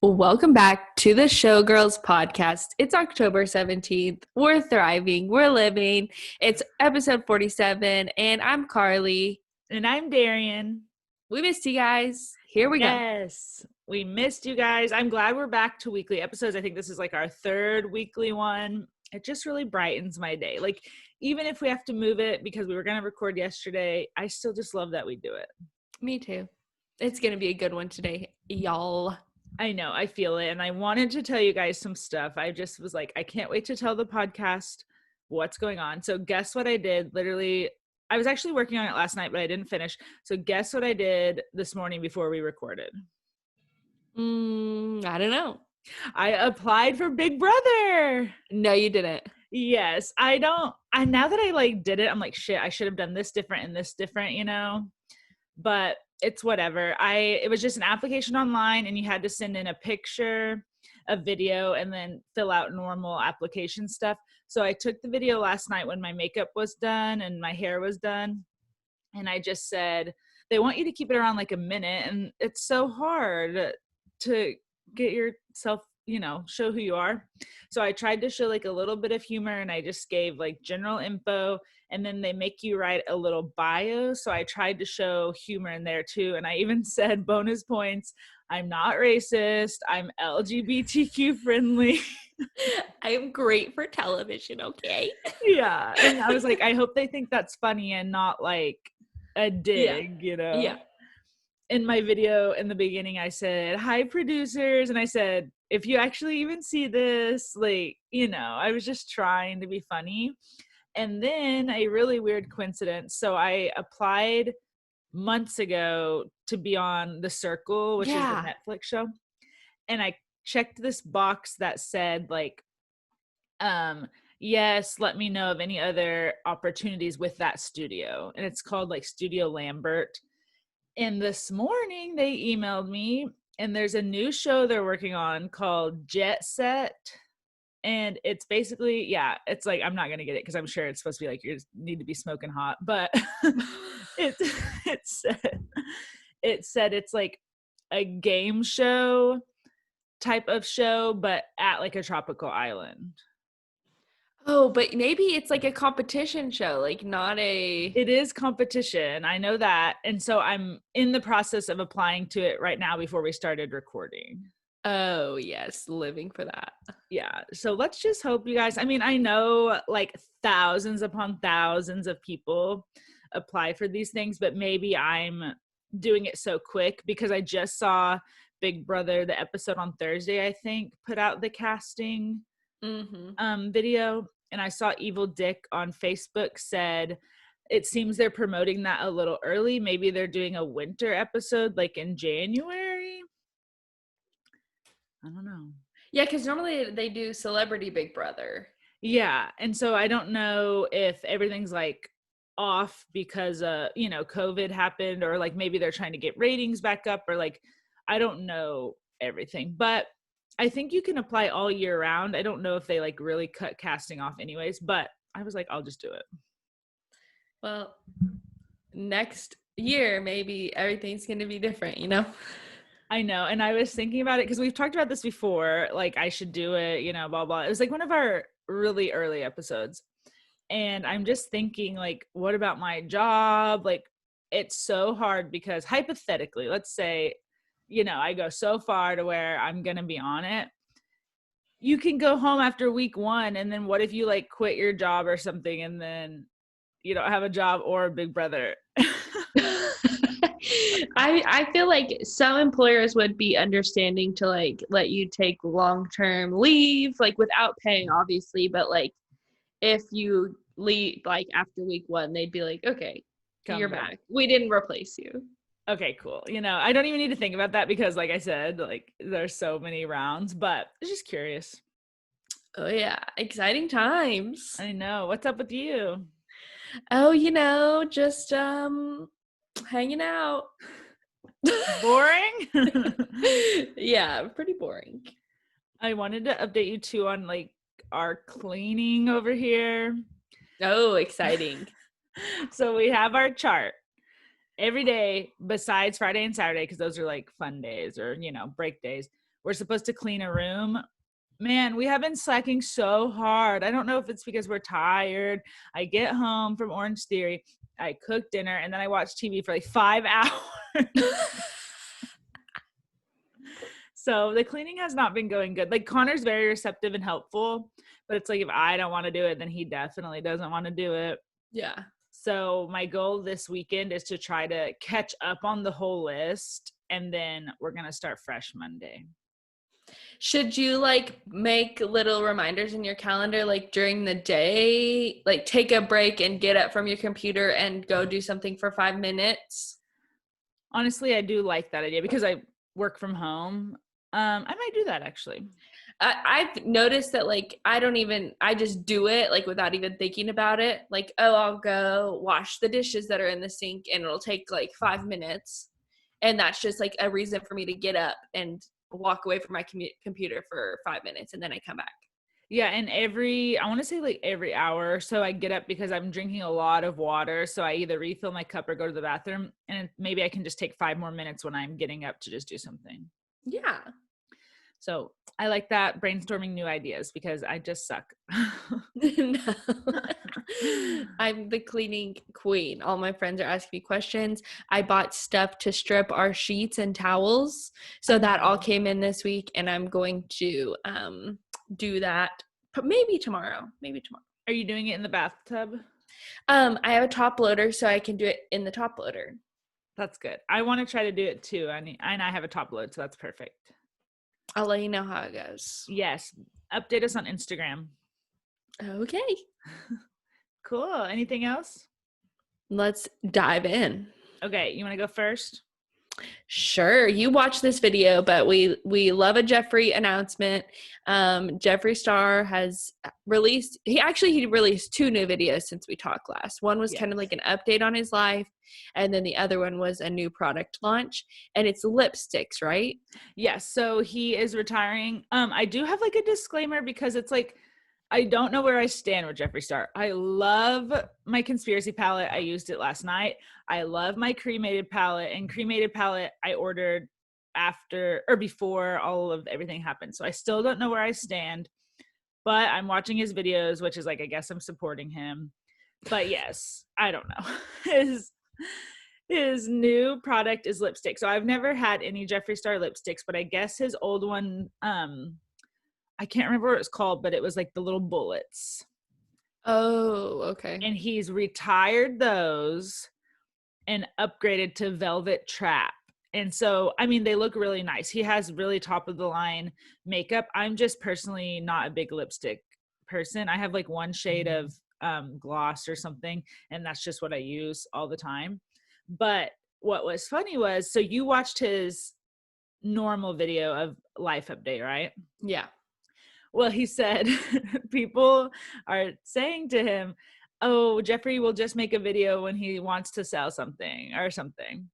Welcome back to the Showgirls podcast. It's October 17th. We're thriving. We're living. It's episode 47, and I'm Carly. And I'm Darian. We missed you guys. Here we go. Yes, we missed you guys. I'm glad we're back to weekly episodes. I think this is like our third weekly one. It just really brightens my day. Like, even if we have to move it because we were going to record yesterday, I still just love that we do it. Me too. It's going to be a good one today, y'all. I know, I feel it. And I wanted to tell you guys some stuff. I just was like, I can't wait to tell the podcast what's going on. So guess what I did? Literally, I was actually working on it last night, but I didn't finish. So guess what I did this morning before we recorded? I don't know. I applied for Big Brother. No, you didn't. Yes. Now that I did it, I'm like, shit, I should have done this different and this different, but it's whatever. It was just an application online and you had to send in a picture, a video, and then fill out normal application stuff. So I took the video last night when my makeup was done and my hair was done. And I just said, they want you to keep it around like a minute. And it's so hard to get yourself, show who you are. So I tried to show like a little bit of humor and I just gave like general info. And then they make you write a little bio. So I tried to show humor in there too. And I even said bonus points. I'm not racist. I'm LGBTQ friendly. I'm great for television, okay? Yeah. And I was like, I hope they think that's funny and not like a dig, Yeah. In my video in the beginning, I said, hi, producers. And I said, if you actually even see this, I was just trying to be funny. And then a really weird coincidence. So I applied months ago to be on The Circle, which is the Netflix show. And I checked this box that said yes, let me know of any other opportunities with that studio. And it's called Studio Lambert. And this morning they emailed me and there's a new show they're working on called Jet Set. And it's basically, it's like, I'm not going to get it because I'm sure it's supposed to be like, you need to be smoking hot. But it said it's like a game show type of show, but at like a tropical island. Oh, but maybe it's like a competition show, not a... It is competition. I know that. And so I'm in the process of applying to it right now before we started recording. Oh, yes. Living for that. Yeah. So let's just hope you guys, I know thousands upon thousands of people apply for these things, but maybe I'm doing it so quick because I just saw Big Brother, the episode on Thursday, I think, put out the casting video. And I saw Evil Dick on Facebook said, it seems they're promoting that a little early. Maybe they're doing a winter episode in January. I don't know. Yeah, because normally they do Celebrity Big Brother. Yeah. And so I don't know if everything's off because, COVID happened or maybe they're trying to get ratings back up or I don't know everything. But I think you can apply all year round. I don't know if they really cut casting off anyways, but I was like, I'll just do it. Well, next year, maybe everything's going to be different, I know. And I was thinking about it because we've talked about this before, I should do it, blah, blah. It was one of our really early episodes. And I'm just thinking what about my job? It's so hard because hypothetically, let's say, I go so far to where I'm going to be on it. You can go home after week 1. And then what if you quit your job or something and then you don't have a job or a Big Brother? I feel like some employers would be understanding to let you take long-term leave, without paying, obviously. But if you leave after week 1, they'd be like, okay, you're back. We didn't replace you. Okay, cool. I don't even need to think about that because like I said, there's so many rounds, but I'm just curious. Oh yeah. Exciting times. I know. What's up with you? Oh, just hanging out. Boring? Yeah, pretty boring. I wanted to update you too on our cleaning over here. Oh, exciting. So we have our chart. Every day besides Friday and Saturday, because those are fun days or, break days, we're supposed to clean a room. Man, we have been slacking so hard. I don't know if it's because we're tired. I get home from Orange Theory, I cook dinner, and then I watch TV for like 5 hours. So the cleaning has not been going good. Like Connor's very receptive and helpful, but it's like if I don't want to do it, then he definitely doesn't want to do it. Yeah. So my goal this weekend is to try to catch up on the whole list, and then we're going to start fresh Monday. Should you like make little reminders in your calendar, like during the day, like take a break and get up from your computer and go do something for 5 minutes? Honestly, I do like that idea because I work from home. I might do that actually. I've noticed that like I just do it like without even thinking about it. Like, oh, I'll go wash the dishes that are in the sink and it'll take like 5 minutes. And that's just like a reason for me to get up and walk away from my computer for 5 minutes and then I come back. Yeah, and I want to say like every hour or so I get up because I'm drinking a lot of water. So I either refill my cup or go to the bathroom, and maybe I can just take 5 more minutes when I'm getting up to just do something. Yeah. So I like that, brainstorming new ideas because I just suck. No. I'm the cleaning queen. All my friends are asking me questions. I bought stuff to strip our sheets and towels. So that all came in this week, and I'm going to do that maybe tomorrow. Are you doing it in the bathtub? I have a top loader, so I can do it in the top loader. That's good. I want to try to do it too. And I have a top load, so that's perfect. I'll let you know how it goes. Yes. Update us on Instagram. Okay. Cool. Anything else? Let's dive in. Okay. You want to go first? Sure. You watch this video, but we love a Jeffree announcement. Jeffree Star has released, he released 2 new videos since we talked last. One was kind of like an update on his life, and then the other one was a new product launch, and it's lipsticks, right? Yes. So he is retiring. I do have like a disclaimer because it's like, I don't know where I stand with Jeffree Star. I love my conspiracy palette. I used it last night. I love my cremated palette, and cremated palette I ordered after or before all of everything happened. So I still don't know where I stand, but I'm watching his videos, which is like, I guess I'm supporting him. But yes, I don't know. His new product is lipstick. So I've never had any Jeffree Star lipsticks, but I guess his old one, I can't remember what it's called, but it was like the little bullets. Oh, okay. And he's retired those and upgraded to Velvet Trap. And so, I mean, they look really nice. He has really top of the line makeup. I'm just personally not a big lipstick person. I have like one shade of gloss or something, and that's just what I use all the time. But what was funny was, so you watched his normal video of life update, right? Yeah. Well, he said people are saying to him, oh, Jeffree will just make a video when he wants to sell something or something.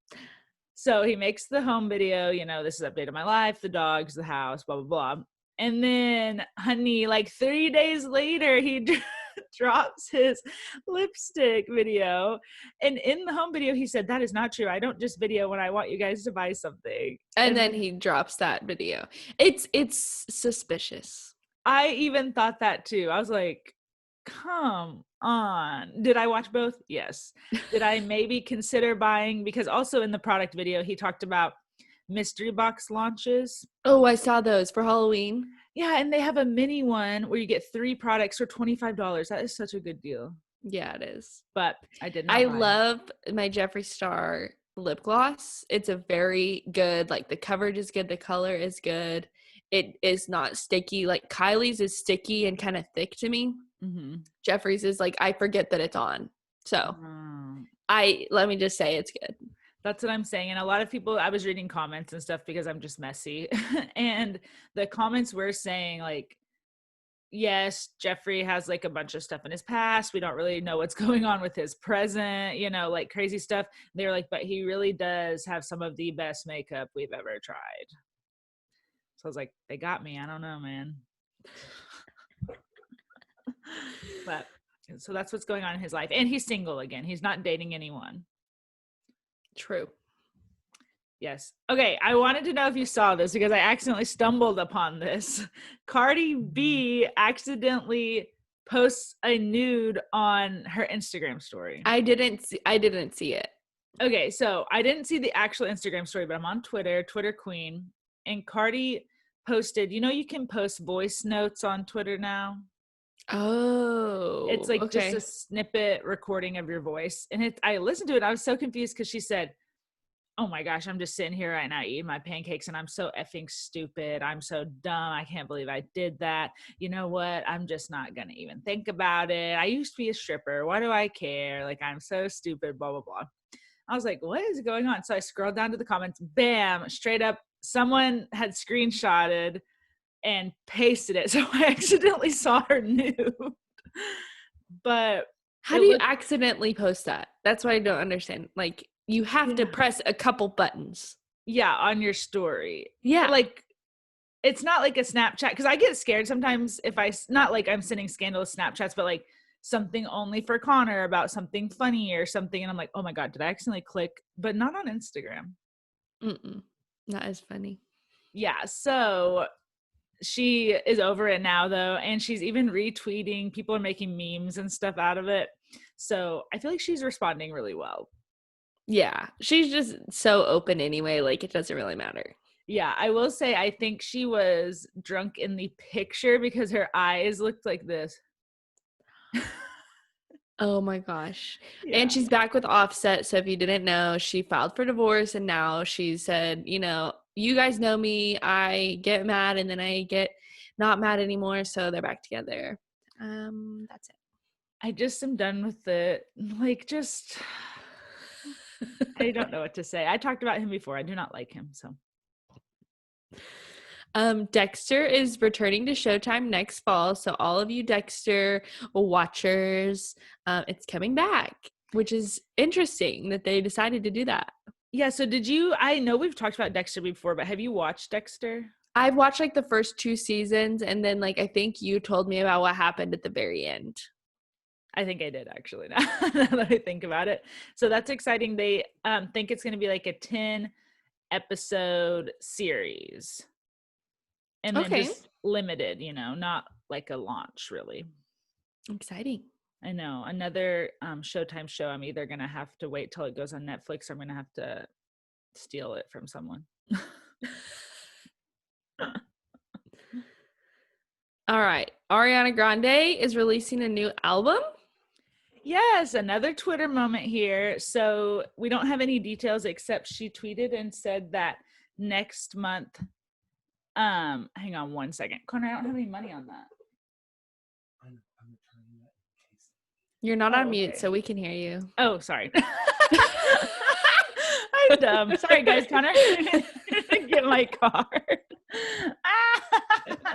So he makes the home video, you know, this is update of my life, the dogs, the house, blah, blah, blah. And then, honey, like 3 days later, he drops his lipstick video. And in the home video, he said, that is not true. I don't just video when I want you guys to buy something. And then he drops that video. It's suspicious. I even thought that too. I was like, come on. Did I watch both? Yes. Did I maybe consider buying? Because also in the product video, he talked about mystery box launches. Oh, I saw those for Halloween. Yeah, and they have a mini one where you get 3 products for $25. That is such a good deal. Yeah, it is. But I did not. I love my Jeffree Star lip gloss. It's a very good, like the coverage is good, the color is good. It is not sticky. Like Kylie's is sticky and kind of thick to me. Mm-hmm. Jeffree's is like, I forget that it's on. So let me just say it's good. That's what I'm saying. And a lot of people, I was reading comments and stuff because I'm just messy. And the comments were saying like, yes, Jeffree has like a bunch of stuff in his past. We don't really know what's going on with his present, you know, like crazy stuff. They're like, but he really does have some of the best makeup we've ever tried. So I was like, they got me. I don't know, man. But so that's what's going on in his life. And he's single again. He's not dating anyone. True. Yes. Okay, I wanted to know if you saw this because I accidentally stumbled upon this. Cardi B accidentally posts a nude on her Instagram story. I didn't see it. Okay, so I didn't see the actual Instagram story, but I'm on Twitter Queen, and Cardi posted, you can post voice notes on Twitter now. It's Oh, like just a okay. snippet recording of your voice. And I listened to it. I was so confused because she said, oh my gosh, I'm just sitting here right now eating my pancakes and I'm so effing stupid. I'm so dumb. I can't believe I did that. You know what? I'm just not going to even think about it. I used to be a stripper. Why do I care? Like, I'm so stupid, blah, blah, blah. I was like, what is going on? So I scrolled down to the comments. Bam, straight up, someone had screenshotted and pasted it. So I accidentally saw her nude. But how do you accidentally post that? That's what I don't understand. Like, you have to press a couple buttons. Yeah, on your story. Yeah. Like, it's not like a Snapchat, because I get scared sometimes if not like I'm sending scandalous Snapchats, but like something only for Connor about something funny or something. And I'm like, oh my God, did I accidentally click? But not on Instagram. Not as funny. Yeah. So she is over it now though. And she's even retweeting. People are making memes and stuff out of it. So I feel like she's responding really well. Yeah. She's just so open anyway. Like, it doesn't really matter. Yeah, I will say I think she was drunk in the picture because her eyes looked like this. Oh my gosh. Yeah. And she's back with Offset. So if you didn't know, she filed for divorce and now she said, you guys know me. I get mad and then I get not mad anymore. So they're back together. That's it. I just am done with it. Like, just, I don't know what to say. I talked about him before. I do not like him. So. Dexter is returning to Showtime next fall. So all of you Dexter watchers, it's coming back, which is interesting that they decided to do that. Yeah. So I know we've talked about Dexter before, but have you watched Dexter? I've watched like the first 2 seasons. And then like, I think you told me about what happened at the very end. I think I did actually now that I think about it. So that's exciting. They think it's going to be like a 10 episode series. And then just limited, not like a launch really. Exciting. I know. Another Showtime show. I'm either going to have to wait till it goes on Netflix or I'm going to have to steal it from someone. All right. Ariana Grande is releasing a new album. Yes, another Twitter moment here. So we don't have any details except she tweeted and said that next month. Hang on one second. Connor, I don't have any money on that. You're not on mute, so we can hear you. Oh, sorry. I'm dumb. Sorry, guys. Connor, get my card.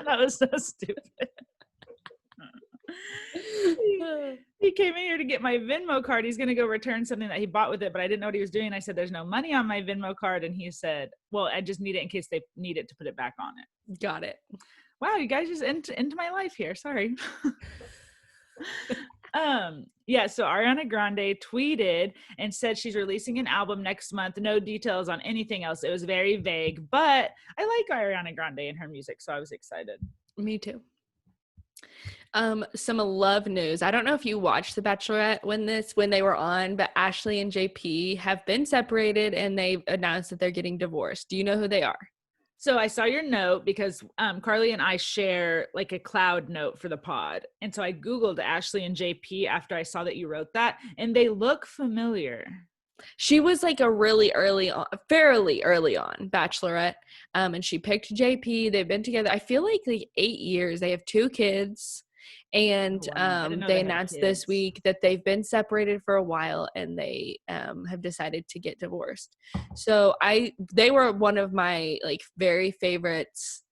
That was so stupid. He came in here to get my Venmo card. He's going to go return something that he bought with it, but I didn't know what he was doing. I said, there's no money on my Venmo card. And he said, well, I just need it in case they need it to put it back on it. Got it. Wow, you guys just into my life here. Sorry. Yeah, so Ariana Grande tweeted and said she's releasing an album next month. No details on anything else. It was very vague, but I like Ariana Grande and her music, so I was excited. Me too. Some love news. I don't know if you watched The Bachelorette when they were on, but Ashley and JP have been separated and they've announced that they're getting divorced. Do you know who they are? So I saw your note because Carly and I share like a cloud note for the pod. And so I Googled Ashley and JP after I saw that you wrote that, and they look familiar. She was like a fairly early on Bachelorette. And she picked JP. They've been together, I feel like 8 years. They have 2 kids. And they announced this week that they've been separated for a while and they have decided to get divorced. So they were one of my like very favorites,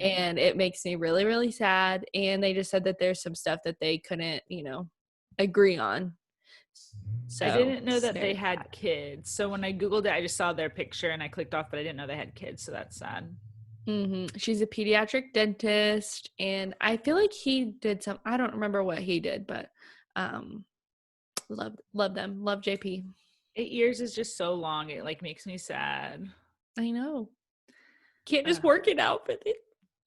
and it makes me really, really sad. And they just said that there's some stuff that they couldn't, agree on. So I didn't know that they had kids. So when I Googled it, I just saw their picture and I clicked off, but I didn't know they had kids. So that's sad. Mm-hmm. She's a pediatric dentist, and I feel like he did I don't remember what he did, but love them. Love JP. 8 years is just so long. It like makes me sad. I know. Can't just work it out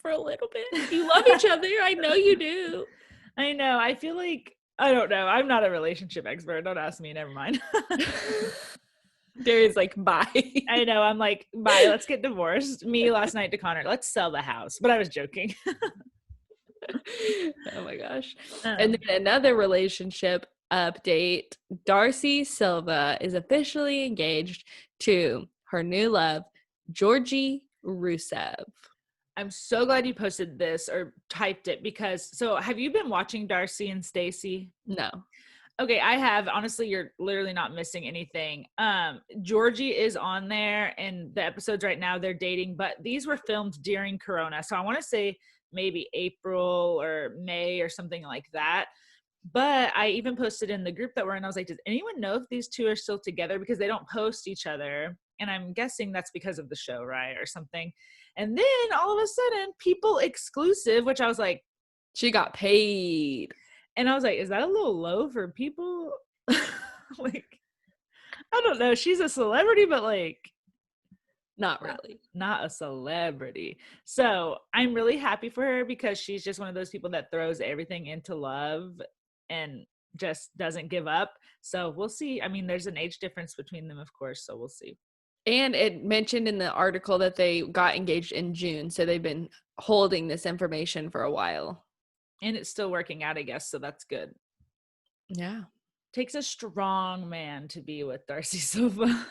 for a little bit. You love each other. I know you do. I know. I feel like, I don't know. I'm not a relationship expert. Don't ask me. Never mind. Darian's like, bye. I know. I'm like, bye. Let's get divorced. Me last night to Connor, let's sell the house. But I was joking. Oh my gosh. And then another relationship update. Darcy Silva is officially engaged to her new love, Georgie Rusev. I'm so glad you posted this or typed it because, so have you been watching Darcy and Stacey? No. Okay, I have. Honestly, you're literally not missing anything. Georgie is on there and the episodes right now, they're dating, but these were filmed during Corona. So I want to say maybe April or May or something like that. But I even posted in the group that we're in, I was like, does anyone know if these two are still together? Because they don't post each other. And I'm guessing that's because of the show, right? Or something. And then all of a sudden, People Exclusive, which I was like, she got paid. And I was like, is that a little low for People? Like, I don't know. She's a celebrity, but like, not really. Not a celebrity. So I'm really happy for her because she's just one of those people that throws everything into love and just doesn't give up. So we'll see. I mean, there's an age difference between them, of course. So we'll see. And it mentioned in the article that they got engaged in June. So they've been holding this information for a while. And it's still working out, I guess. So that's good. Yeah. Takes a strong man to be with Darcy Silva.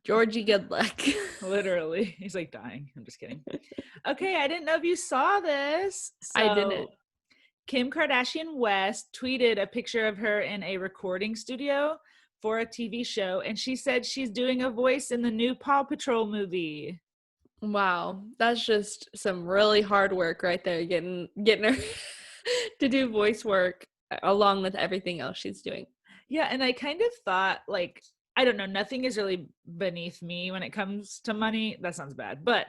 Georgie, good luck. Literally. He's like dying. I'm just kidding. Okay. I didn't know if you saw this. So I didn't. Kim Kardashian West tweeted a picture of her in a recording studio for a TV show. And she said she's doing a voice in the new Paw Patrol movie. Wow. That's just some really hard work right there. Getting her to do voice work along with everything else she's doing. Yeah. And I kind of thought, like, I don't know, nothing is really beneath me when it comes to money. That sounds bad. But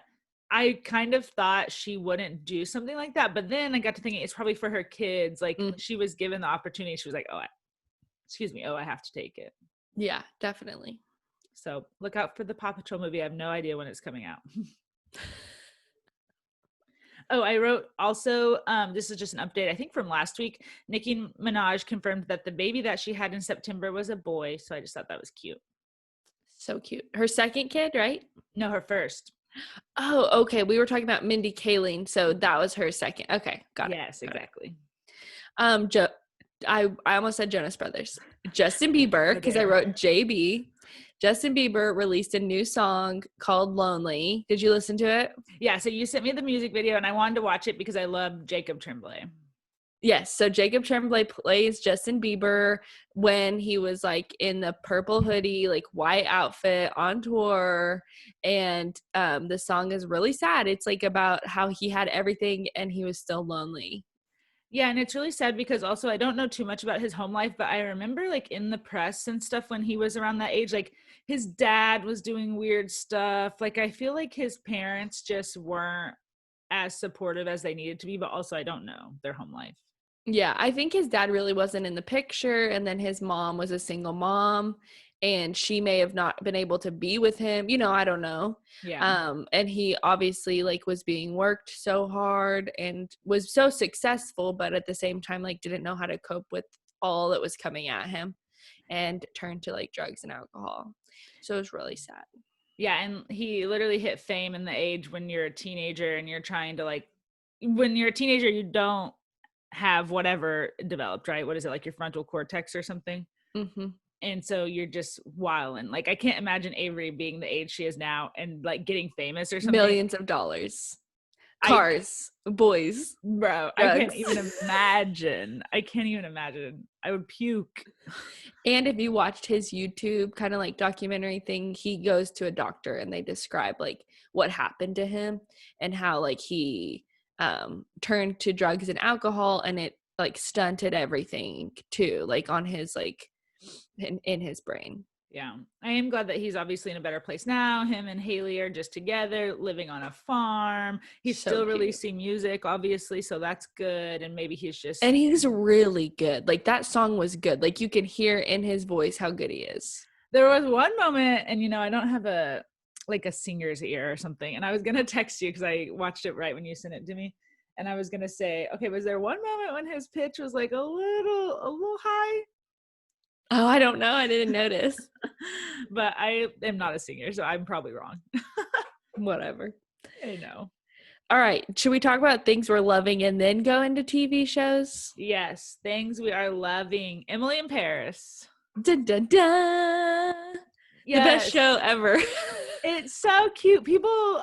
I kind of thought she wouldn't do something like that. But then I got to thinking it's probably for her kids. Like when she was given the opportunity, she was like, I have to take it. Yeah, definitely. So look out for the Paw Patrol movie. I have no idea when it's coming out. Oh, I wrote also, this is just an update, I think from last week, Nicki Minaj confirmed that the baby that she had in September was a boy. So I just thought that was cute. So cute. Her second kid, right? No, her first. Oh, okay. We were talking about Mindy Kaling. So that was her second. Okay. Got it. Yes, exactly. I almost said Jonas Brothers. Justin Bieber, because I wrote JB. Justin Bieber released a new song called Lonely. Did you listen to it? Yeah, so you sent me the music video and I wanted to watch it because I love Jacob Tremblay. Yes, so Jacob Tremblay plays Justin Bieber when he was like in the purple hoodie, like white outfit on tour. And the song is really sad. It's like about how he had everything and he was still lonely. Yeah, and it's really sad because also I don't know too much about his home life, but I remember like in the press and stuff when he was around that age, like his dad was doing weird stuff. Like I feel like his parents just weren't as supportive as they needed to be, but also I don't know their home life. Yeah, I think his dad really wasn't in the picture, and then his mom was a single mom, and she may have not been able to be with him. You know, I don't know. Yeah. And he obviously like was being worked so hard and was so successful, but at the same time, like didn't know how to cope with all that was coming at him and turned to like drugs and alcohol. So it was really sad. Yeah, and he literally hit fame in the age when you're a teenager and you're trying to like, when you're a teenager, you don't have whatever developed, right? What is it, like your frontal cortex or something? Mm-hmm. And so you're just wilding. Like I can't imagine Avery being the age she is now and like getting famous or something. Millions of dollars, cars, boys, bro. drugs. I can't even imagine. I would puke. And if you watched his YouTube kind of like documentary thing, he goes to a doctor and they describe like what happened to him and how like he turned to drugs and alcohol and it like stunted everything too, like on his like in his brain. Yeah, I am glad that he's obviously in a better place now. Him and Haley are just together living on a farm. He's so still releasing music, obviously, so that's good. And maybe he's just, and he's really good. Like that song was good. Like you can hear in his voice how good he is. There was one moment, and you know, I don't have a like a singer's ear or something. And I was going to text you because I watched it right when you sent it to me. And I was going to say, okay, was there one moment when his pitch was like a little high? Oh, I don't know. I didn't notice. But I am not a singer, so I'm probably wrong. Whatever. I know. All right. Should we talk about things we're loving and then go into TV shows? Yes. Things we are loving. Emily in Paris. Dun, dun, dun. Yes. The best show ever. It's so cute.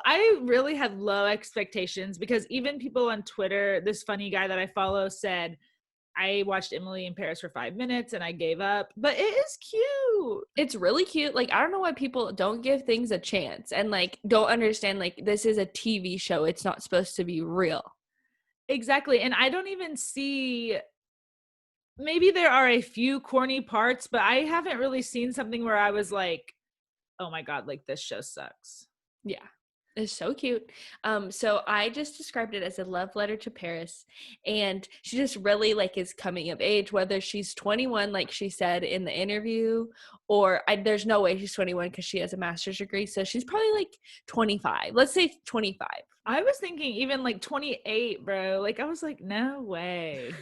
I really had low expectations because even people on Twitter, this funny guy that I follow said, I watched Emily in Paris for 5 minutes and I gave up, but it is cute. It's really cute. Like, I don't know why people don't give things a chance and like don't understand like this is a TV show. It's not supposed to be real. Exactly. And I don't even see, maybe there are a few corny parts, but I haven't really seen something where I was like, oh my God, like this show sucks. Yeah. It's so cute. So I just described it as a love letter to Paris, and she just really like is coming of age, whether she's 21, like she said in the interview, or there's no way she's 21 because she has a master's degree. So she's probably like 25. Let's say 25. I was thinking even like 28, bro. Like I was like, no way.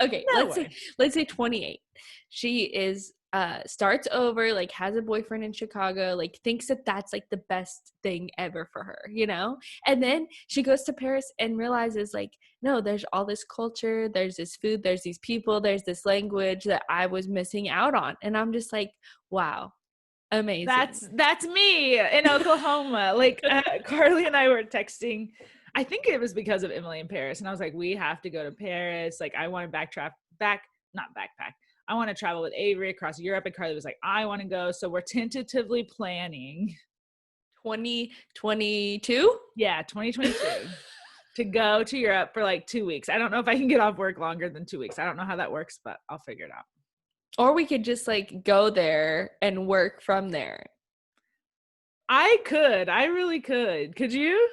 Okay, let's say 28. She is starts over, like has a boyfriend in Chicago, like thinks that that's like the best thing ever for her, you know? And then she goes to Paris and realizes like, no, there's all this culture, there's this food, there's these people, there's this language that I was missing out on. And I'm just like, wow, amazing. That's me in Oklahoma. Like Carly and I were texting. I think it was because of Emily in Paris, and I was like, we have to go to Paris. Like I want to not backpack. I want to travel with Avery across Europe. And Carly was like, I want to go. So we're tentatively planning 2022. Yeah, 2022 to go to Europe for like 2 weeks. I don't know if I can get off work longer than 2 weeks. I don't know how that works, but I'll figure it out. Or we could just like go there and work from there. I really could. Could you?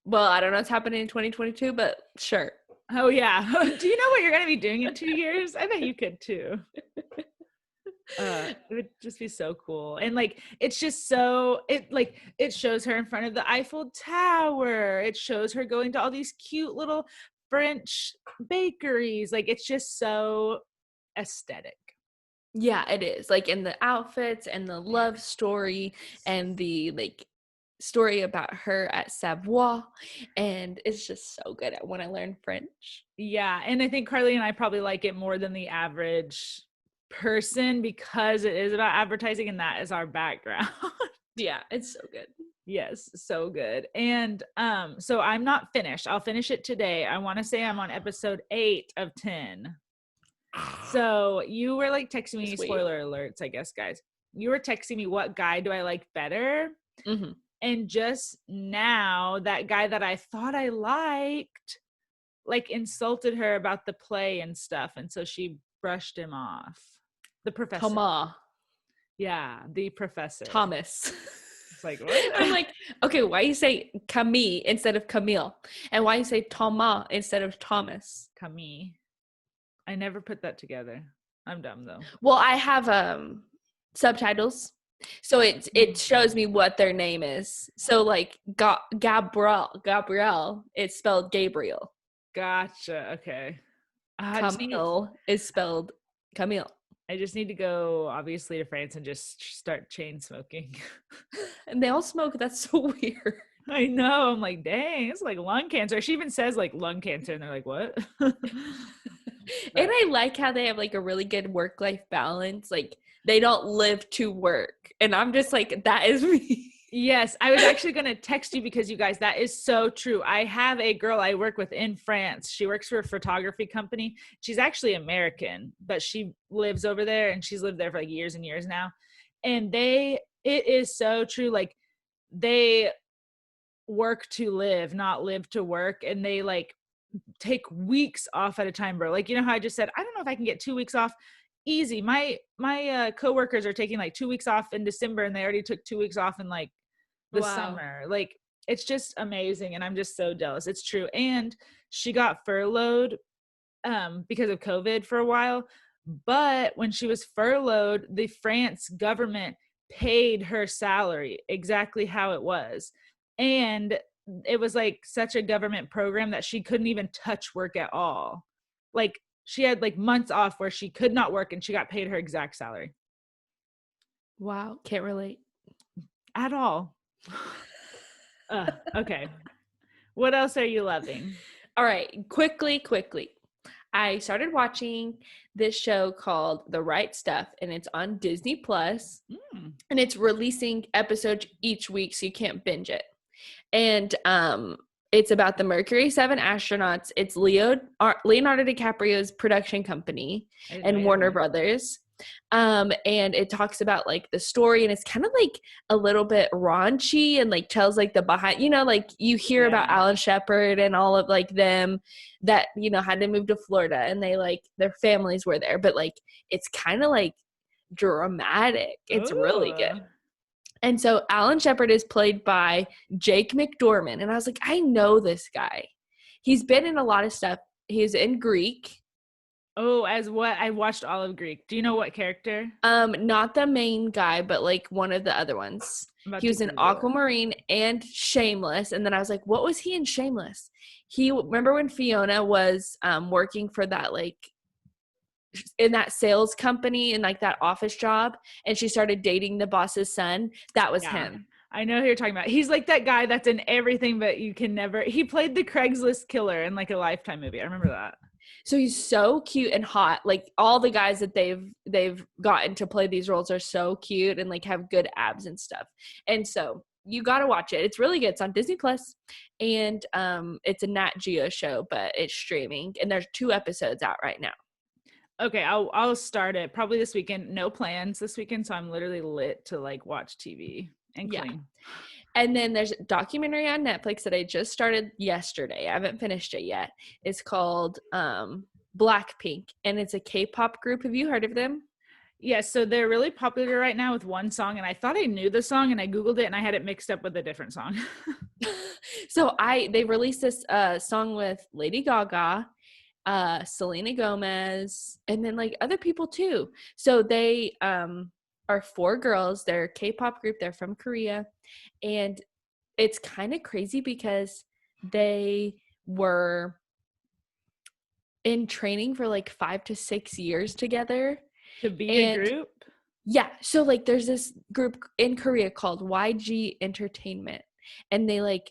Well, I don't know what's happening in 2022, but sure. Oh yeah. Do you know what you're going to be doing in 2 years? I bet you could too. It would just be so cool. And like, it's just so, it shows her in front of the Eiffel Tower. It shows her going to all these cute little French bakeries. Like, it's just so aesthetic. Yeah, it is. Like in the outfits and the love story and the like story about her at Savoie, and it's just so good when I learn French. Yeah, and I think Carly and I probably like it more than the average person because it is about advertising and that is our background. Yeah, it's so good. Yes, so good. And so I'm not finished. I'll finish it today. I want to say I'm on episode 8 of 10. So you were like texting me, spoiler alerts, I guess, guys. You were texting me what guy do I like better? Mm-hmm. And just now, that guy that I thought I liked, like insulted her about the play and stuff. And so she brushed him off. The professor. Thomas. Yeah, the professor. Thomas. It's like, what? I'm like, okay, why you say Camille instead of Camille? And why you say Thomas instead of Thomas? Camille. I never put that together. I'm dumb though. Well, I have subtitles. So it shows me what their name is. So like Gabrielle, it's spelled Gabriel. Gotcha. Okay. Camille is spelled Camille. I just need to go obviously to France and just start chain smoking. And they all smoke. That's so weird. I know. I'm like, dang, it's like lung cancer. She even says like lung cancer and they're like, what? And I like how they have like a really good work-life balance. Like they don't live to work. And I'm just like, that is me. Yes. I was actually going to text you because you guys, that is so true. I have a girl I work with in France. She works for a photography company. She's actually American, but she lives over there and she's lived there for like years and years now. And it is so true. Like they work to live, not live to work. And they like take weeks off at a time, bro. Like, you know how I just said, I don't know if I can get 2 weeks off. Easy. My coworkers are taking like 2 weeks off in December and they already took 2 weeks off in like the summer. Like it's just amazing. And I'm just so jealous. It's true. And she got furloughed because of COVID for a while. But when she was furloughed, the France government paid her salary exactly how it was. And it was like such a government program that she couldn't even touch work at all. Like she had like months off where she could not work and she got paid her exact salary. Wow, can't relate At all. Okay. What else are you loving? All right, quickly. I started watching this show called The Right Stuff, and it's on Disney Plus, and it's releasing episodes each week, so you can't binge it. And it's about the Mercury 7 astronauts. It's Leonardo DiCaprio's production company and Warner Brothers. And it talks about like the story, and it's kind of like a little bit raunchy and like tells like the behind, like you hear about Alan Shepard and all of like them that, had to move to Florida, and they like their families were there, but like it's kind of like dramatic. It's really good. And so Alan Shepard is played by Jake McDorman. And I was like, I know this guy. He's been in a lot of stuff. He's in Greek. Oh, as what? I watched all of Greek. Do you know what character? Not the main guy, but like one of the other ones. He was in Aquamarine and Shameless. And then I was like, what was he in Shameless? Remember when Fiona was working for that like in that sales company and like that office job, and she started dating the boss's son? That was him. I know who you're talking about. He's like that guy that's in everything, but you can never. He played the Craigslist killer in like a Lifetime movie. I remember that. So he's so cute and hot. Like all the guys that they've gotten to play these roles are so cute and like have good abs and stuff. And so you got to watch it. It's really good. It's on Disney Plus, and it's a Nat Geo show, but it's streaming, and there's 2 episodes out right now. Okay, I'll start it probably this weekend. No plans this weekend, so I'm literally lit to like watch TV and clean. Yeah. And then there's a documentary on Netflix that I just started yesterday. I haven't finished it yet. It's called Blackpink, and it's a K-pop group. Have you heard of them? Yeah, so they're really popular right now with one song, and I thought I knew the song, and I Googled it, and I had it mixed up with a different song. So they released this song with Lady Gaga, Selena Gomez, and then like other people too. So they are 4 girls. They're a K-pop group. They're from Korea, and it's kind of crazy because they were in training for like 5 to 6 years together to be a group. Yeah, so like there's this group in Korea called YG Entertainment, and they like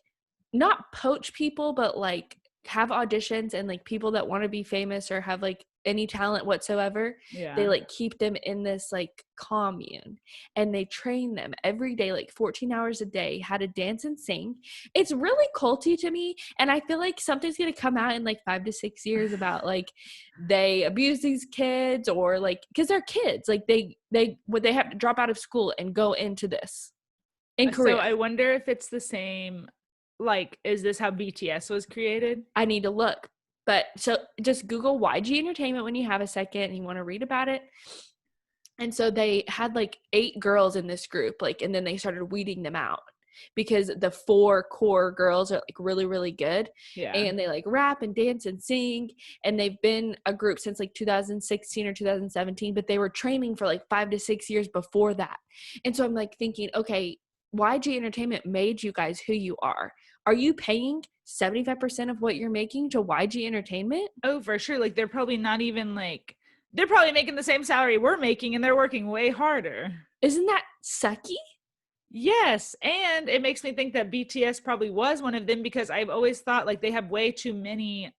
not poach people, but like have auditions, and like people that want to be famous or have like any talent whatsoever, they like keep them in this like commune, and they train them every day, like 14 hours a day, how to dance and sing. It's really culty to me, and I feel like something's gonna come out in like 5 to 6 years about like they abuse these kids, or like because they're kids, like they have to drop out of school and go into this in Korea. So I wonder if it's the same. Like, is this how BTS was created? I need to look. But so just Google YG Entertainment when you have a second and you want to read about it. And so they had like 8 girls in this group, like, and then they started weeding them out because the 4 core girls are like really, really good. Yeah. And they like rap and dance and sing. And they've been a group since like 2016 or 2017, but they were training for like 5 to 6 years before that. And so I'm like thinking, okay, YG Entertainment made you guys who you are. Are you paying 75% of what you're making to YG Entertainment? Oh, for sure. Like they're probably not even like, they're probably making the same salary we're making, and they're working way harder. Isn't that sucky? Yes. And it makes me think that BTS probably was one of them, because I've always thought like they have way too many,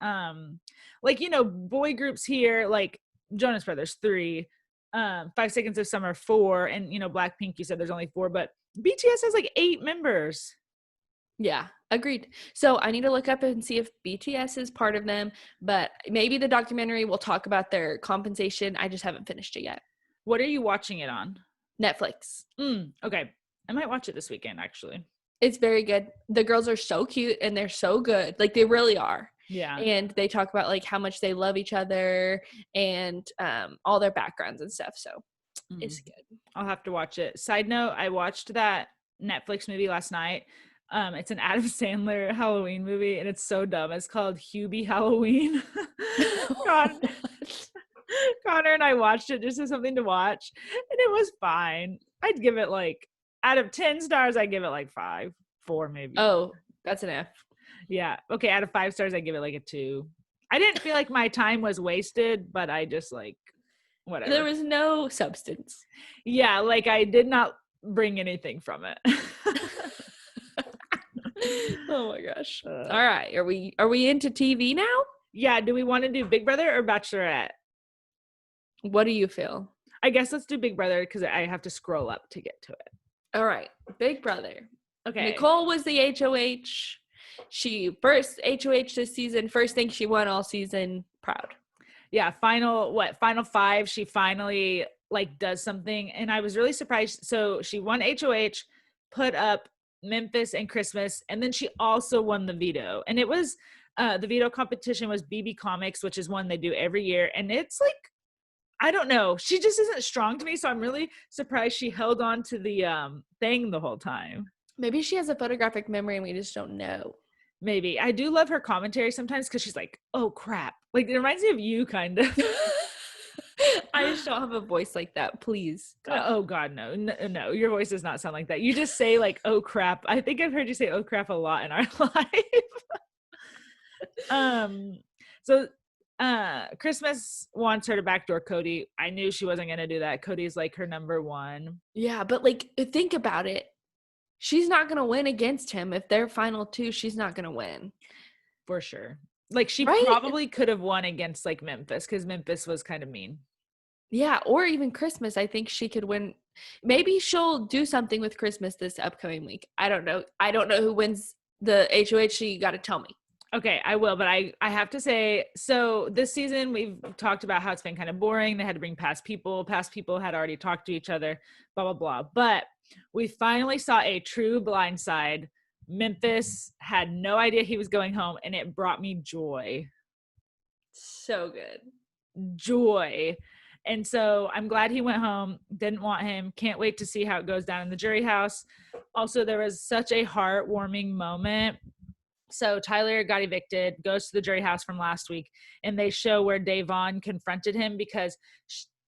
like, you know, boy groups here, like Jonas Brothers 3, 5 Seconds of Summer 4, and, you know, Blackpink, you said there's only 4, but BTS has like 8 members. Yeah, agreed. So I need to look up and see if BTS is part of them, but maybe the documentary will talk about their compensation. I just haven't finished it yet. What are you watching it on? Netflix. Okay. I might watch it this weekend, actually. It's very good. The girls are so cute and they're so good. Like they really are. Yeah. And they talk about like how much they love each other and all their backgrounds and stuff. So it's good. I'll have to watch it. Side note, I watched that Netflix movie last night. It's an Adam Sandler Halloween movie, and it's so dumb. It's called Hubie Halloween. God. Connor and I watched it just as something to watch, and it was fine. I'd give it like, out of 10 stars, I'd give it like 5, 4 maybe. Oh, that's an F. Yeah. Okay. Out of 5 stars, I give it like a 2. I didn't feel like my time was wasted, but I just like, whatever. There was no substance. Yeah. Like I did not bring anything from it. Oh my gosh. All right. Are we into TV now? Yeah. Do we want to do Big Brother or Bachelorette? What do you feel? I guess let's do Big Brother because I have to scroll up to get to it. All right. Big Brother. Okay. Nicole was the HOH. She first HOH this season. First thing she won all season. Proud. Yeah. Final 5. She finally like does something. And I was really surprised. So she won HOH, put up Memphis and Christmas. And then she also won the veto. And it was, the veto competition was BB Comics, which is one they do every year. And it's like, I don't know. She just isn't strong to me. So I'm really surprised she held on to the thing the whole time. Maybe she has a photographic memory and we just don't know. Maybe. I do love her commentary sometimes because she's like, oh crap. Like it reminds me of you kind of. I just don't have a voice like that. Please. Oh God, no. Your voice does not sound like that. You just say like, oh crap. I think I've heard you say oh crap a lot in our life. So Christmas wants her to backdoor Cody. I knew she wasn't going to do that. Cody's like her number one. Yeah, but like think about it. She's not going to win against him. If they're final 2, she's not going to win. For sure. Like she probably could have won against like Memphis because Memphis was kind of mean. Yeah, or even Christmas. I think she could win. Maybe she'll do something with Christmas this upcoming week. I don't know. I don't know who wins the HOH. You got to tell me. Okay, I will, but I have to say, so this season we've talked about how it's been kind of boring. They had to bring past people. Past people had already talked to each other, blah, blah, blah. But we finally saw a true blind side. Memphis had no idea he was going home, and it brought me joy. So good. Joy. And so I'm glad he went home. Didn't want him. Can't wait to see how it goes down in the jury house. Also, there was such a heartwarming moment. So Tyler got evicted, goes to the jury house from last week, and they show where Davon confronted him because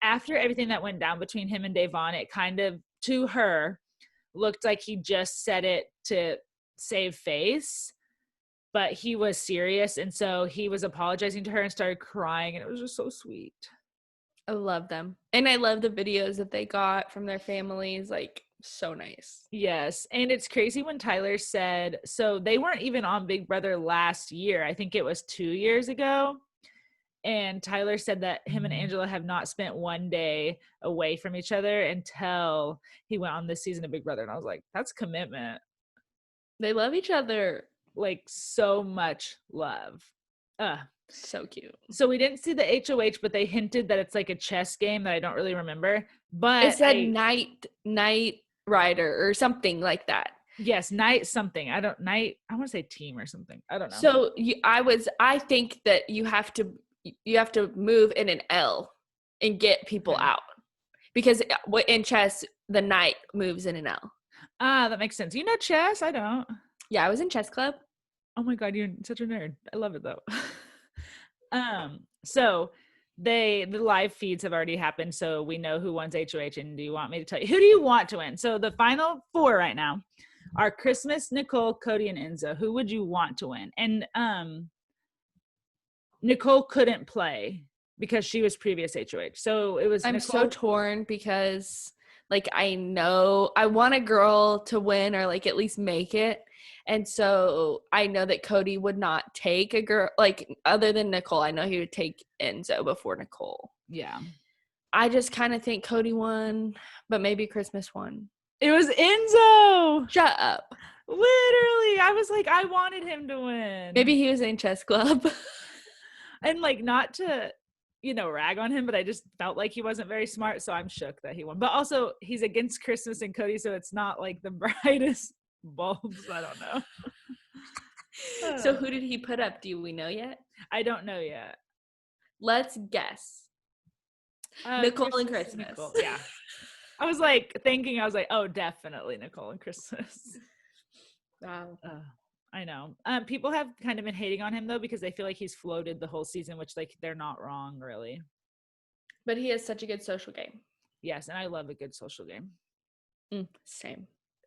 after everything that went down between him and Davon, it kind of, to her, looked like he just said it to save face, but he was serious. And so he was apologizing to her and started crying, and it was just so sweet. I love them. And I love the videos that they got from their families. Like, so nice. Yes. And it's crazy when Tyler said, so they weren't even on Big Brother last year. I think it was 2 years ago. And Tyler said that him and Angela have not spent one day away from each other until he went on this season of Big Brother. And I was like, that's commitment. They love each other. Like so much love. So cute. So we didn't see the HOH, but they hinted that it's like a chess game that I don't really remember. But it said Night Rider or something like that. Yes, night something. I want to say team or something. I don't know. So I think that you have to move in an L and get people out. Because in chess, the knight moves in an L. Ah, that makes sense. You know chess? I don't. Yeah, I was in chess club. Oh my God, you're such a nerd. I love it though. So the live feeds have already happened, so we know who wins HOH. And do you want me to tell you, who do you want to win? So the final 4 right now are Christmas, Nicole, Cody, and Enzo. Who would you want to win? And Nicole couldn't play because she was previous HOH. So it was I'm Nicole. so torn because like I know I want a girl to win or like at least make it. And so I know that Cody would not take a girl, like other than Nicole. I know he would take Enzo before Nicole. Yeah. I just kind of think Cody won, but maybe Christmas won. It was Enzo. Shut up. Literally. I was like, I wanted him to win. Maybe he was in chess club. And like, not to, rag on him, but I just felt like he wasn't very smart. So I'm shook that he won. But also he's against Christmas and Cody. So it's not like the brightest bulbs. I don't know. So who did he put up? Do we know yet? I don't know yet. Let's guess. Nicole and Christmas. Nicole. Yeah. I was like, oh, definitely Nicole and Christmas. Wow. I know. People have kind of been hating on him though, because they feel like he's floated the whole season, which like they're not wrong really. But he has such a good social game. Yes, and I love a good social game. Same.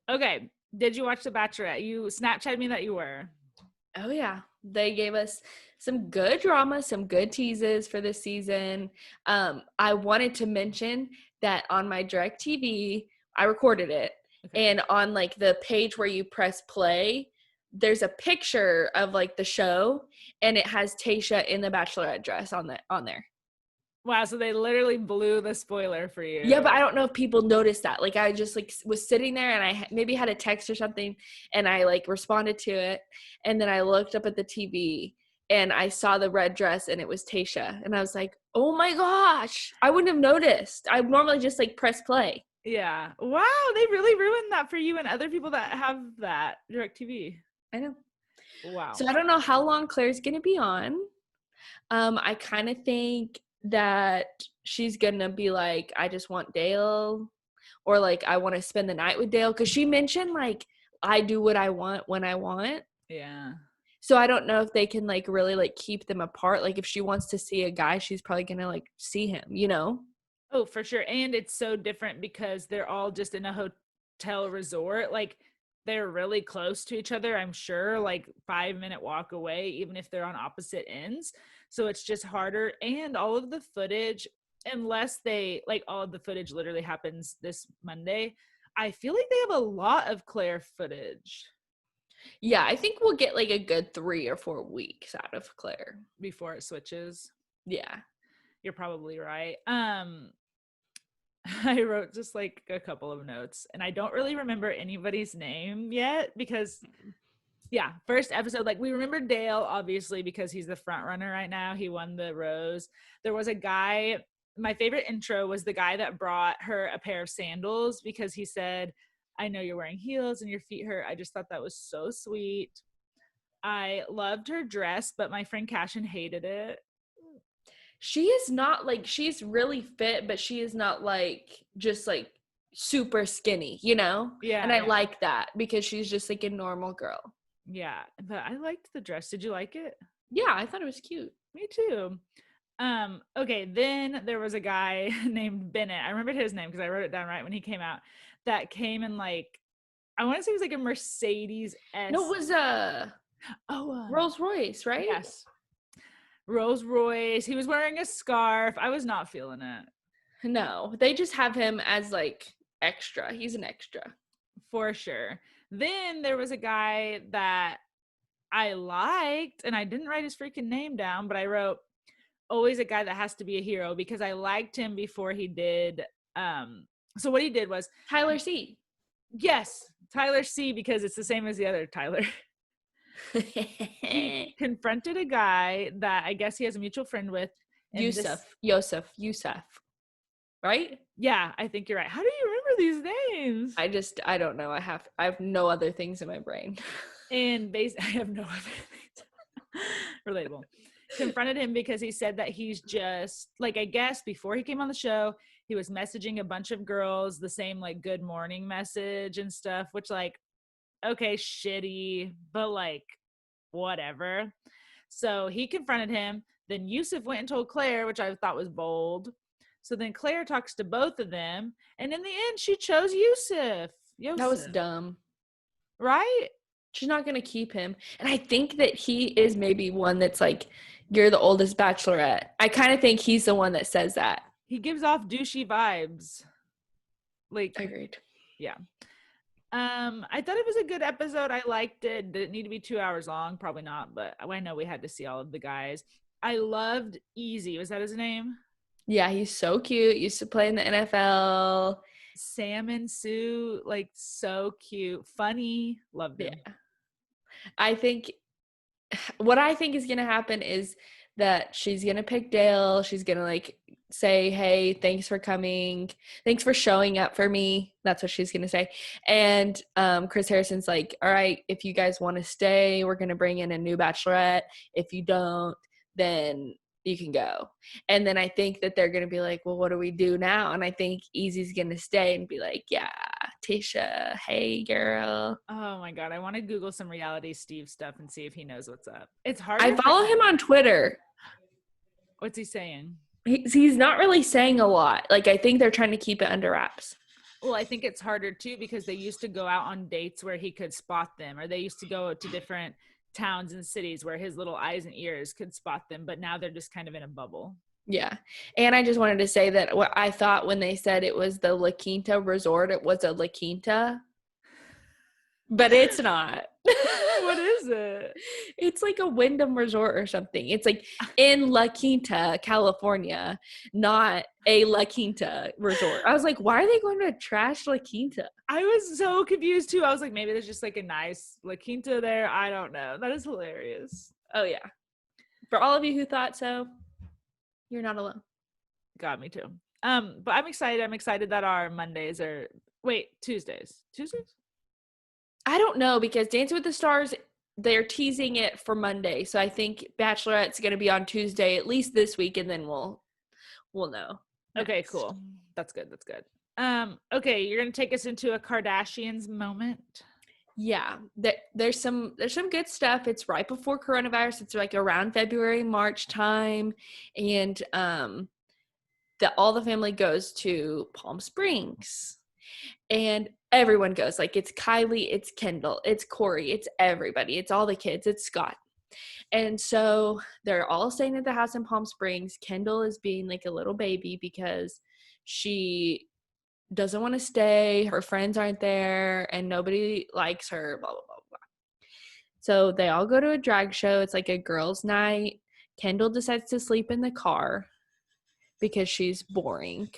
Okay, did you watch The Bachelorette? You Snapchatted me that you were. Oh, yeah. They gave us some good drama, some good teases for this season. I wanted to mention that on my DirecTV, I recorded it. Okay. And on, like, the page where you press play, there's a picture of, like, the show, and it has Tayshia in the Bachelorette dress on there. Wow, so they literally blew the spoiler for you. Yeah, but I don't know if people noticed that. Like, I just, like, was sitting there, and I maybe had a text or something, and I, like, responded to it, and then I looked up at the TV, and I saw the red dress, and it was Tayshia, and I was like, oh my gosh, I wouldn't have noticed. I normally just, like, press play. Yeah. Wow, they really ruined that for you and other people that have that DirecTV. I know. Wow. So I don't know how long Claire's going to be on. I kind of think that she's gonna be like, I just want Dale, or like, I want to spend the night with Dale, because she mentioned, like, I do what I want when I want. Yeah. So I don't know if they can, like, really, like, keep them apart. Like, if she wants to see a guy, she's probably gonna, like, see him, you know? Oh, for sure. And it's so different because they're all just in a hotel resort. Like, they're really close to each other, I'm sure, like 5-minute walk away, even if they're on opposite ends. So it's just harder. And all of the footage, unless they, like, all of the footage literally happens this Monday, I feel like they have a lot of Claire footage. Yeah, I think we'll get, like, a good 3 or 4 weeks out of Claire before it switches. Yeah. You're probably right. I wrote just, like, a couple of notes, and I don't really remember anybody's name yet because, yeah, first episode, like, we remember Dale, obviously, because he's the front runner right now. He won the rose. There was a guy, my favorite intro was the guy that brought her a pair of sandals because he said, I know you're wearing heels and your feet hurt. I just thought that was so sweet. I loved her dress, but my friend Cashin hated it. She is not, like, she's really fit, but she is not, like, just, like, super skinny, you know? Yeah. And I like that because she's just, like, a normal girl. Yeah, but I liked the dress. Did you like it? Yeah, I thought it was cute. Me too. Okay, then there was a guy named Bennett. I remembered his name because I wrote it down right when he came out. That came in, like, I want to say it was like a Mercedes S. No, it was Rolls Royce, right? Yes. Rolls Royce. He was wearing a scarf. I was not feeling it. No, they just have him as, like, extra. He's an extra. For sure. Then there was a guy that I liked, and I didn't write his freaking name down, but I wrote, always a guy that has to be a hero, because I liked him before he did. So what he did was Tyler C. Yes, Tyler C, because it's the same as the other Tyler. He confronted a guy that I guess he has a mutual friend with. Yusuf, right? Yeah, I think you're right. How do you remember these names? I don't know. I have no other things in my brain. And I have no other things. Relatable. Confronted him because he said that he's just, like, I guess before he came on the show, he was messaging a bunch of girls the same, like, good morning message and stuff, which, like, okay, shitty, but, like, whatever. So he confronted him. Then Yusuf went and told Claire, which I thought was bold. So then Claire talks to both of them, and in the end, she chose Yusuf. That was dumb. Right? She's not going to keep him. And I think that he is maybe one that's like, you're the oldest bachelorette. I kind of think he's the one that says that. He gives off douchey vibes. Like, agreed. Yeah. I thought it was a good episode. I liked it. Did it need to be 2 hours long? Probably not, but I know we had to see all of the guys. I loved Easy. Was that his name? Yeah, he's so cute. Used to play in the NFL. Salmon suit, like, so cute. Funny. Loved him. Yeah. I think what I think is going to happen is that she's going to pick Dale. She's going to, like, say, hey, thanks for coming. Thanks for showing up for me. That's what she's going to say. And Chris Harrison's like, all right, if you guys want to stay, we're going to bring in a new bachelorette. If you don't, then you can go. And then I think that they're going to be like, well, what do we do now? And I think Easy's going to stay and be like, yeah, Tayshia, hey, girl. Oh, my God. I want to Google some reality Steve stuff and see if he knows what's up. It's hard. I follow him on Twitter. What's he saying? He's not really saying a lot. Like, I think they're trying to keep it under wraps. Well, I think it's harder too because they used to go out on dates where he could spot them, or they used to go to different towns and cities where his little eyes and ears could spot them, but now they're just kind of in a bubble. Yeah. And I just wanted to say that what I thought when they said it was the La Quinta resort, it was a La Quinta, but it's not. What is it? It's like a Wyndham resort or something. It's like in La Quinta, California, not a La Quinta resort. I was like, why are they going to trash La Quinta? I was so confused too. I was like, maybe there's just like a nice La Quinta there. I don't know. That is hilarious. Oh, yeah. For all of you who thought so, you're not alone. Got me too. But I'm excited. I'm excited that our Mondays are Tuesdays. Tuesdays? I don't know because Dancing with the Stars, they're teasing it for Monday. So I think Bachelorette's going to be on Tuesday at least this week, and then we'll know. Okay, next. cool. That's good. That's good. Okay, you're going to take us into a Kardashians moment. Yeah, there's some good stuff. It's right before coronavirus. It's like around February, March time, and all the family goes to Palm Springs. And everyone goes, like, it's Kylie, it's Kendall, it's Corey, it's everybody, it's all the kids, it's Scott. And so they're all staying at the house in Palm Springs. Kendall is being like a little baby because she doesn't want to stay. Her friends aren't there and nobody likes her, blah, blah, blah, blah. So they all go to a drag show. It's like a girls' night. Kendall decides to sleep in the car because she's boring.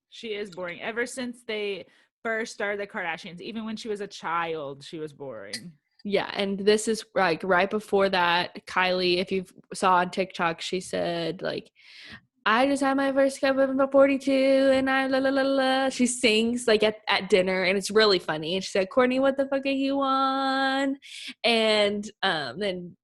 She is boring. Ever since they first started the Kardashians, even when she was a child, she was boring. Yeah, and this is like right before that. Kylie, if you saw on TikTok, she said like, I just had my first cup of 42 and I la la la la. She sings like at dinner and it's really funny. And she said, Courtney, what the fuck are you on? And then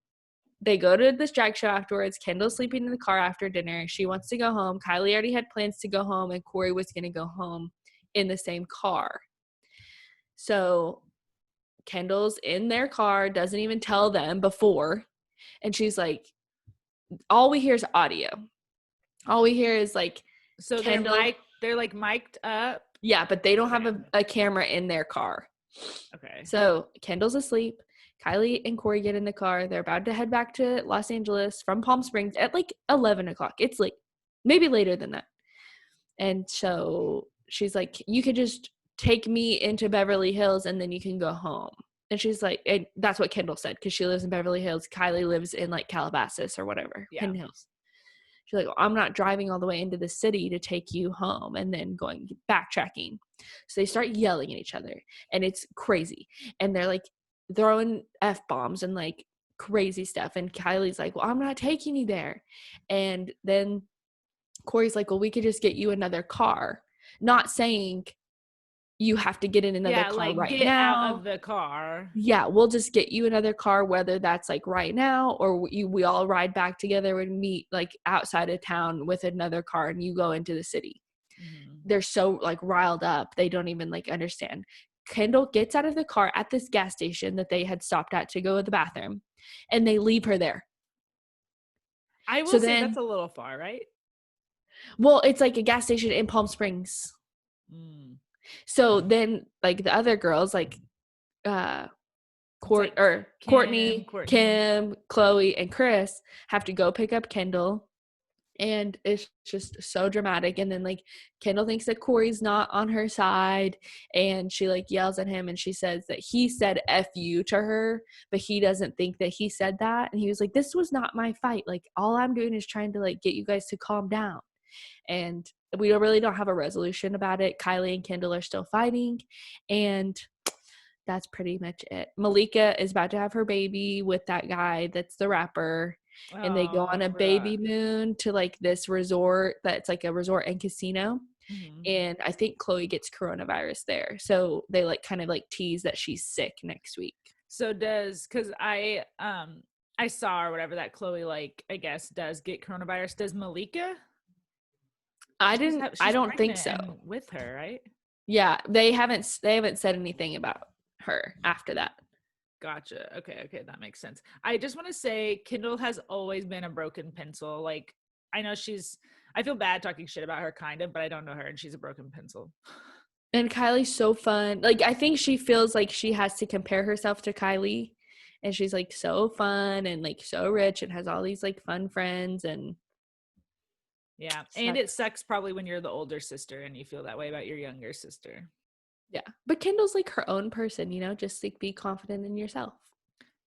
they go to this drag show afterwards. Kendall's sleeping in the car after dinner. She wants to go home. Kylie already had plans to go home and Corey was going to go home in the same car. So Kendall's in their car, doesn't even tell them before. And she's like, all we hear is audio. All we hear is like, so Kendall, they're like mic'd up. Yeah, but they don't have a camera in their car. Okay. So Kendall's asleep. Kylie and Corey get in the car. They're about to head back to Los Angeles from Palm Springs at like 11 o'clock. It's late, maybe later than that. And so she's like, you could just take me into Beverly Hills and then you can go home. And she's like, and that's what Kendall said because she lives in Beverly Hills. Kylie lives in like Calabasas or whatever, Hidden Hills. She's like, I'm not driving all the way into the city to take you home and then backtracking. So they start yelling at each other and it's crazy. And they're like throwing F-bombs and like crazy stuff. And Kylie's like, well, I'm not taking you there. And then Corey's like, well, we could just get you another car. Not saying you have to get in another car like, right get now. Out of the car. Yeah, we'll just get you another car, whether that's like right now or we all ride back together and meet like outside of town with another car and you go into the city. Mm-hmm. They're so like riled up. They don't even like understand. Kendall gets out of the car at this gas station that they had stopped at to go to the bathroom and they leave her there. I will say that's a little far, right? Well, it's like a gas station in Palm Springs. So then like the other girls like Courtney, Kim, Chloe, and Chris have to go pick up Kendall. And it's just so dramatic. And then like Kendall thinks that Corey's not on her side and she like yells at him and she says that he said F you to her, but he doesn't think that he said that. And he was like, this was not my fight. Like all I'm doing is trying to like get you guys to calm down. And we really don't have a resolution about it. Kylie and Kendall are still fighting. And that's pretty much it. Malika is about to have her baby with that guy that's the rapper. And they go on a baby moon to like this resort that's like a resort and casino. Mm-hmm. And I think Chloe gets coronavirus there. So they like kind of like tease that she's sick next week. So because I saw or whatever that Chloe like I guess does get coronavirus. Does Malika? I don't think so. With her, right? Yeah, they haven't said anything about her after that. Gotcha. Okay, that makes sense. I just want to say Kendall has always been a broken pencil. Like I know she's I feel bad talking shit about her kind of, but I don't know her and she's a broken pencil. And Kylie's so fun. Like, I think she feels like she has to compare herself to Kylie. And she's, like, so fun and, like, so rich and has all these, like, fun friends. And yeah. And it sucks probably when you're the older sister and you feel that way about your younger sister. Yeah. But Kendall's, like, her own person, you know? Just, like, be confident in yourself.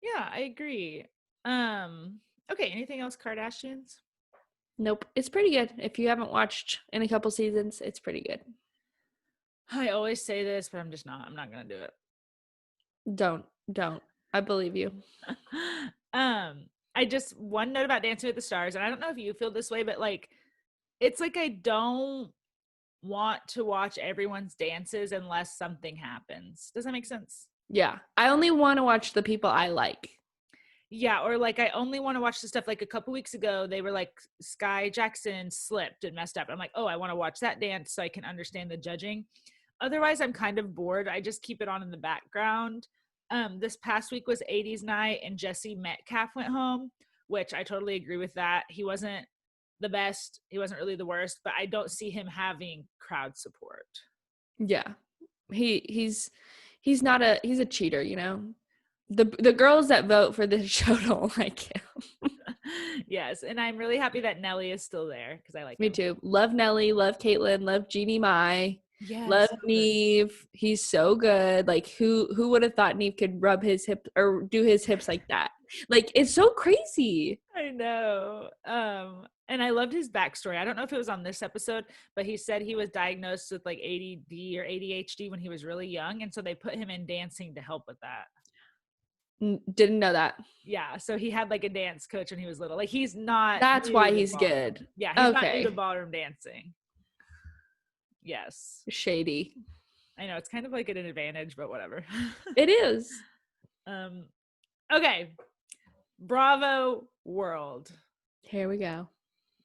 Yeah, I agree. Okay, anything else Kardashians? Nope. It's pretty good. If you haven't watched in a couple seasons, it's pretty good. I always say this, but I'm just not. I'm not going to do it. Don't. I believe you. I just, one note about Dancing with the Stars, and I don't know if you feel this way, but like, it's like I don't want to watch everyone's dances unless something happens. Does that make sense? Yeah. I only want to watch the people I like. Yeah, or like I only want to watch the stuff like a couple weeks ago, they were like Sky Jackson slipped and messed up. I'm like, oh, I want to watch that dance so I can understand the judging. Otherwise, I'm kind of bored. I just keep it on in the background. This past week was 80s night and Jesse Metcalf went home, which I totally agree with that. He wasn't the best. He wasn't really the worst, but I don't see him having crowd support. Yeah. He's a cheater, you know? The girls that vote for this show don't like him. Yes, and I'm really happy that Nelly is still there because I like Me him. too. Love Nelly, love Caitlyn, love Jeannie Mai. Yes, love so Neve. He's so good. Like who would have thought Neve could rub his hip or do his hips like that? Like it's so crazy. I know. And I loved his backstory. I don't know if it was on this episode, but he said he was diagnosed with like ADD or ADHD when he was really young, and so they put him in dancing to help with that. Didn't know that. Yeah, so he had like a dance coach when he was little. Like he's not. That's why he's good. Yeah, he's not Okay. new to ballroom dancing. Yes. Shady. I know it's kind of like an advantage, but whatever. It is. Okay. Bravo World. Here we go.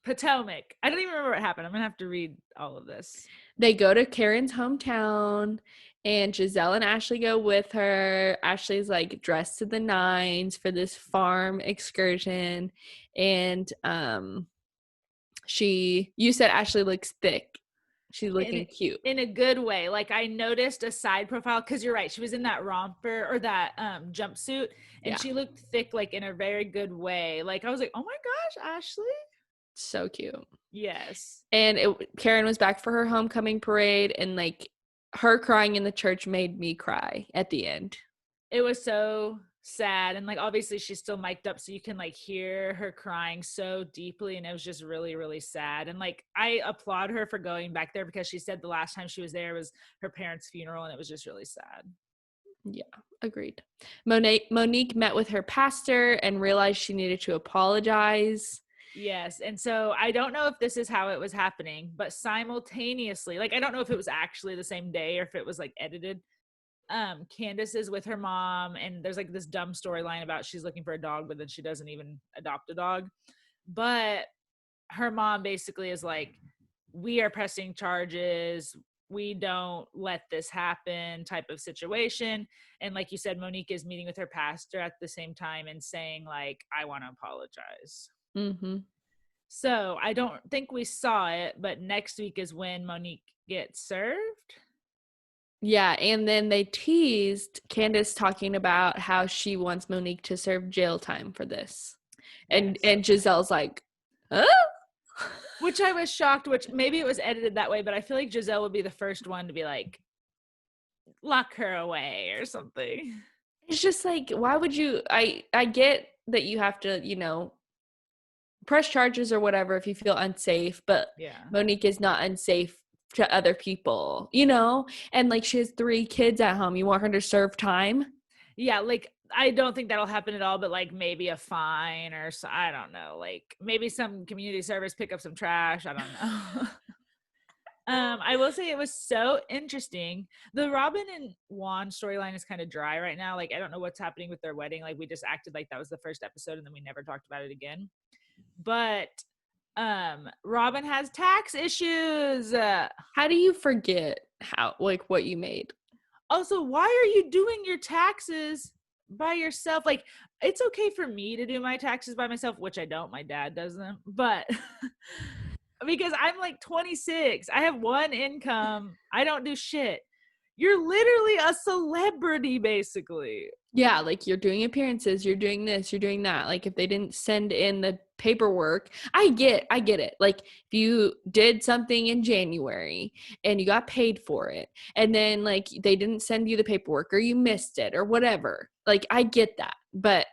Potomac. I don't even remember what happened. I'm gonna have to read all of this. They go to Karen's hometown and Giselle and Ashley go with her. Ashley's like dressed to the nines for this farm excursion. And you said Ashley looks thick. She's looking cute. In a good way. Like I noticed a side profile because you're right. She was in that romper or that jumpsuit and she looked thick like in a very good way. Like I was like, oh my gosh, Ashley. So cute. Yes. And Karen was back for her homecoming parade and like her crying in the church made me cry at the end. It was so sad. And like obviously she's still mic'd up so you can like hear her crying so deeply and it was just really, really sad. And like I applaud her for going back there because she said the last time she was there was her parents' funeral and it was just really sad. Yeah, agreed. Monique met with her pastor and realized she needed to apologize. Yes. And so I don't know if this is how it was happening, but simultaneously, like I don't know if it was actually the same day or if it was like edited. Candace is with her mom and there's like this dumb storyline about she's looking for a dog, but then she doesn't even adopt a dog. But her mom basically is like, we are pressing charges. We don't let this happen type of situation. And like you said, Monique is meeting with her pastor at the same time and saying like, I want to apologize. Mm-hmm. So I don't think we saw it, but next week is when Monique gets served. Yeah, and then they teased Candace talking about how she wants Monique to serve jail time for this. And Giselle's like, huh? Which I was shocked, which maybe it was edited that way, but I feel like Giselle would be the first one to be like, lock her away or something. It's just like, why would you, I get that you have to, you know, press charges or whatever if you feel unsafe, but Monique is not unsafe to other people, you know? And like she has 3 kids at home. You want her to serve time? Yeah, like I don't think that'll happen at all, but like maybe a fine or so, I don't know, like maybe some community service, pick up some trash. I don't know. I will say it was so interesting. The Robin and Juan storyline is kind of dry right now. Like I don't know what's happening with their wedding. Like we just acted like that was the first episode and then we never talked about it again. But Robin has tax issues. How do you forget what you made? Also, why are you doing your taxes by yourself? Like, it's okay for me to do my taxes by myself, which I don't. My dad doesn't. But because I'm like 26. I have one income. I don't do shit. You're literally a celebrity, basically. Yeah, like you're doing appearances, you're doing this, you're doing that. Like if they didn't send in the paperwork, I get it. Like if you did something in January and you got paid for it, and then like they didn't send you the paperwork or you missed it or whatever. Like I get that, but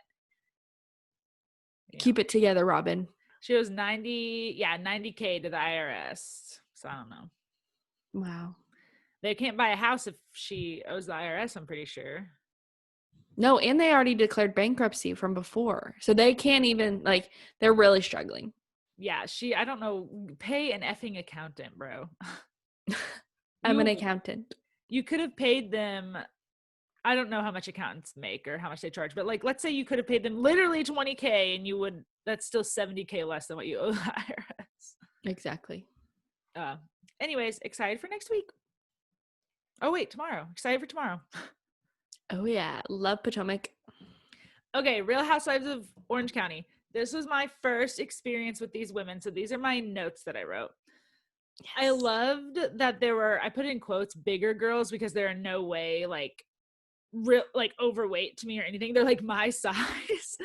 keep it together, Robin. She owes 90K to the IRS. So I don't know. Wow. They can't buy a house if she owes the IRS, I'm pretty sure. No, and they already declared bankruptcy from before. So they can't even, like, they're really struggling. Yeah, I don't know, pay an effing accountant, bro. I'm an accountant. You could have paid them, I don't know how much accountants make or how much they charge, but like, let's say you could have paid them literally 20K and that's still 70K less than what you owe the IRS. Exactly. Anyways, excited for next week. Oh, wait, tomorrow. Excited for tomorrow. Oh, yeah. Love Potomac. Okay, Real Housewives of Orange County. This was my first experience with these women. So these are my notes that I wrote. Yes. I loved that I put in quotes, bigger girls, because they're in no way like overweight to me or anything. They're like my size.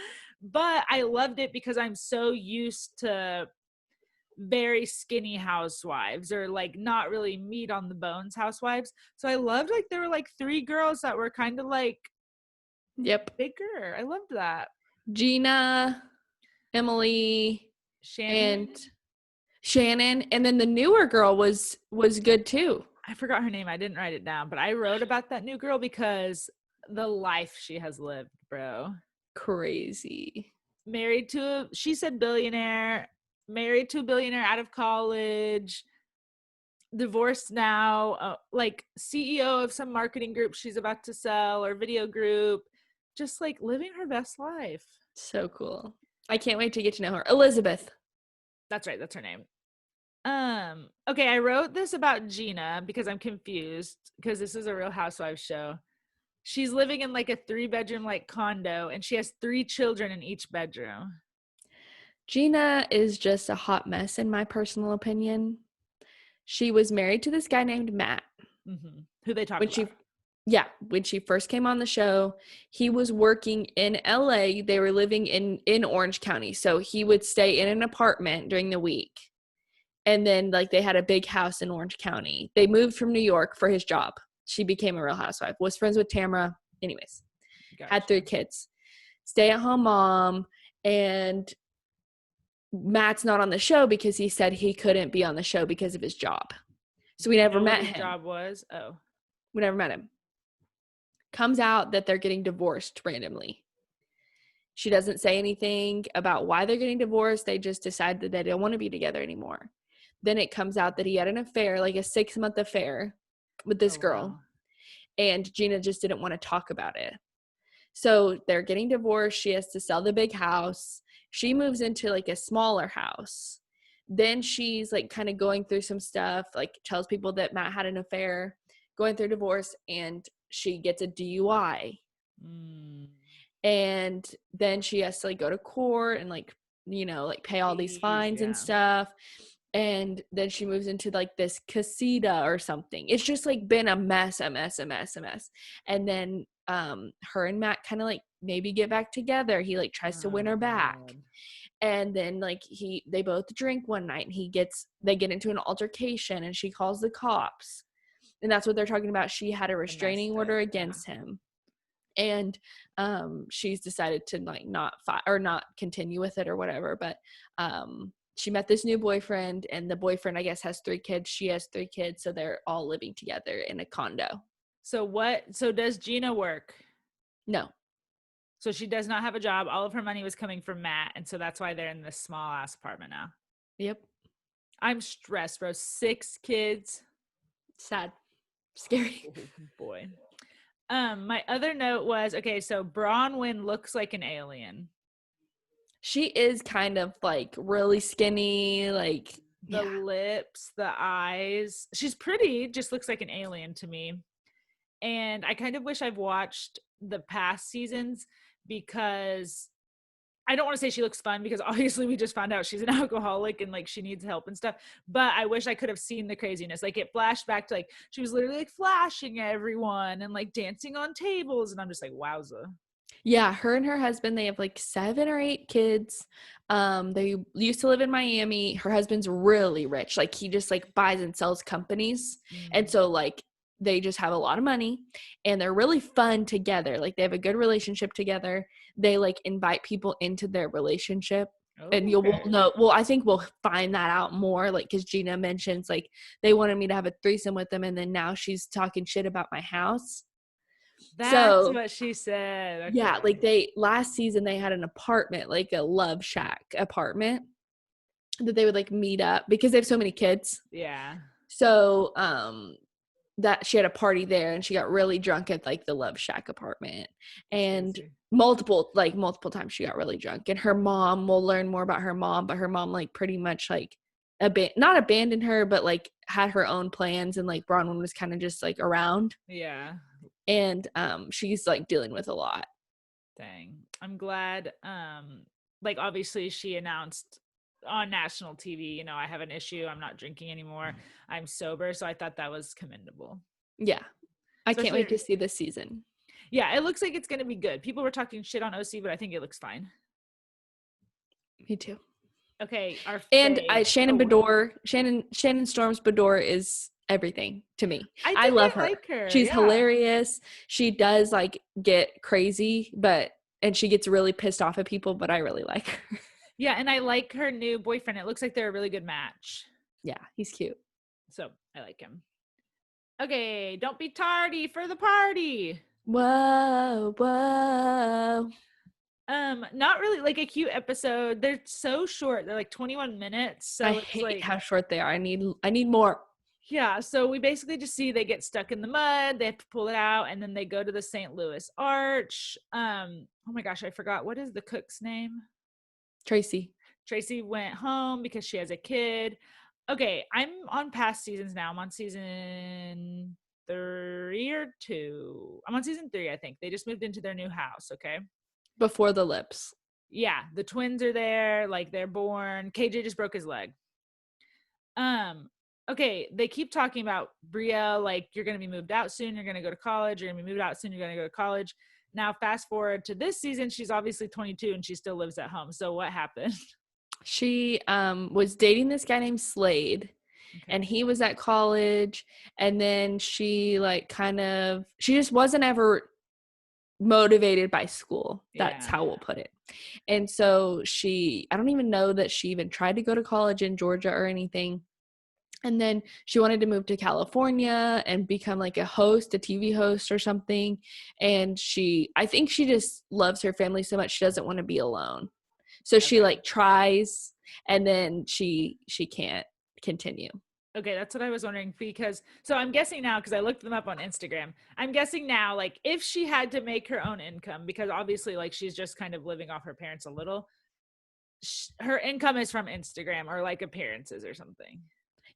But I loved it because I'm so used to very skinny housewives or like not really meat on the bones housewives. So I loved like there were like 3 girls that were kind of like bigger. I loved that. Gina, Emily, and Shannon, and then the newer girl was good too. I forgot her name. I didn't write it down, but I wrote about that new girl because the life she has lived, bro. Crazy. She said billionaire, married to a billionaire out of college, divorced now, like CEO of some marketing group she's about to sell or video group, just like living her best life. So cool. I can't wait to get to know her. Elizabeth. That's right. That's her name. Okay, I wrote this about Gina because I'm confused because this is a Real Housewives show. She's living in like a 3-bedroom like condo and she has 3 children in each bedroom. Gina is just a hot mess in my personal opinion. She was married to this guy named Matt. Mm-hmm. Who they talk about. When she first came on the show, he was working in LA. They were living in Orange County. So he would stay in an apartment during the week. And then like they had a big house in Orange County. They moved from New York for his job. She became a Real Housewife, was friends with Tamara. Anyways, gotcha. Had 3 kids. Stay-at-home mom. And Matt's not on the show because he said he couldn't be on the show because of his job. So we never met him. His job was? Oh. We never met him. Comes out that they're getting divorced randomly. She doesn't say anything about why they're getting divorced. They just decide that they don't want to be together anymore. Then it comes out that he had an affair, like a 6-month affair with this girl. Wow. And Gina just didn't want to talk about it. So they're getting divorced. She has to sell the big house. She moves into like a smaller house. Then she's like kind of going through some stuff, like tells people that Matt had an affair, going through divorce, and she gets a DUI. And then she has to like go to court and like, you know, like pay all these fines and stuff. And then she moves into like this casita or something. It's just like been a mess. And then her and Matt kind of like maybe get back together. He like tries to win her back. And then like they both drink one night and they get into an altercation and she calls the cops. And that's what they're talking about. She had a restraining order against him. And she's decided to like not continue with it or whatever. But she met this new boyfriend, and the boyfriend, I guess, has 3 kids. She has 3 kids. So they're all living together in a condo. So does Gina work? No. So she does not have a job. All of her money was coming from Matt. And so that's why they're in this small ass apartment now. Yep. I'm stressed, bro. 6 kids. Sad. Scary. Oh, boy. My other note was, okay, so Bronwyn looks like an alien. She is kind of like really skinny, like the lips, the eyes. She's pretty, just looks like an alien to me. And I kind of wish I've watched the past seasons because I don't want to say she looks fun because obviously we just found out she's an alcoholic and like she needs help and stuff. But I wish I could have seen the craziness. Like it flashed back to like she was literally like flashing at everyone and like dancing on tables. And I'm just like, wowza. Yeah, her and her husband, they have like 7 or 8 kids. They used to live in Miami. Her husband's really rich. Like he just like buys and sells companies. And so like they just have a lot of money and they're really fun together. Like they have a good relationship together. They like invite people into their relationship. And you'll know, well, I think we'll find that out more, like, because Gina mentions, like, they wanted me to have a threesome with them, and then now she's talking shit about my house. That's what she said. Okay. Yeah, like last season they had an apartment, like a love shack apartment that they would like meet up because they have so many kids. Yeah. So, that she had a party there and she got really drunk at like the love shack apartment and multiple times she got really drunk, and her mom, we'll learn more about her mom, but her mom like pretty much like not abandoned her, but like had her own plans, and like Bronwyn was kind of just like around. Yeah. And she's like dealing with a lot. Dang. I'm glad. Like obviously she announced on national TV, you know, I have an issue. I'm not drinking anymore. I'm sober. So I thought that was commendable. Yeah. I can't wait to see this season. Yeah, it looks like it's going to be good. People were talking shit on OC, but I think it looks fine. Me too. Okay. Shannon Storm's Bedore is everything to me. I love her. Like her. She's hilarious. She does like get crazy, and she gets really pissed off at people, but I really like her. Yeah, and I like her new boyfriend. It looks like they're a really good match. Yeah, he's cute. So I like him. Okay, don't be tardy for the party. Whoa. Not really like a cute episode. They're so short. They're like 21 minutes. So I hate how short they are. I need more. Yeah, so we basically just see they get stuck in the mud, they have to pull it out, and then they go to the St. Louis Arch. Oh my gosh, I forgot. What is the cook's name? Tracy went home because she has a kid. Okay, I'm on past seasons now. I'm on season 3 or 2. I'm on season 3, I think. They just moved into their new house, okay? Before the lips. Yeah, the twins are there, like they're born. KJ just broke his leg. Okay, they keep talking about Brielle, like you're going to be moved out soon, you're going to go to college, you're going to be moved out soon, you're going to go to college. Now, fast forward to this season, she's obviously 22 and she still lives at home. So what happened? She was dating this guy named Slade, and he was at college, and then she just wasn't ever motivated by school. That's how we'll put it. And so I don't even know that she even tried to go to college in Georgia or anything. And then she wanted to move to California and become like a TV host or something. And I think she just loves her family so much she doesn't want to be alone. So she like tries, and then she can't continue. Okay, that's what I was wondering, because so I'm guessing now, because I looked them up on Instagram, I'm guessing now, like if she had to make her own income, because obviously like she's just kind of living off her parents a little, her income is from Instagram or like appearances or something.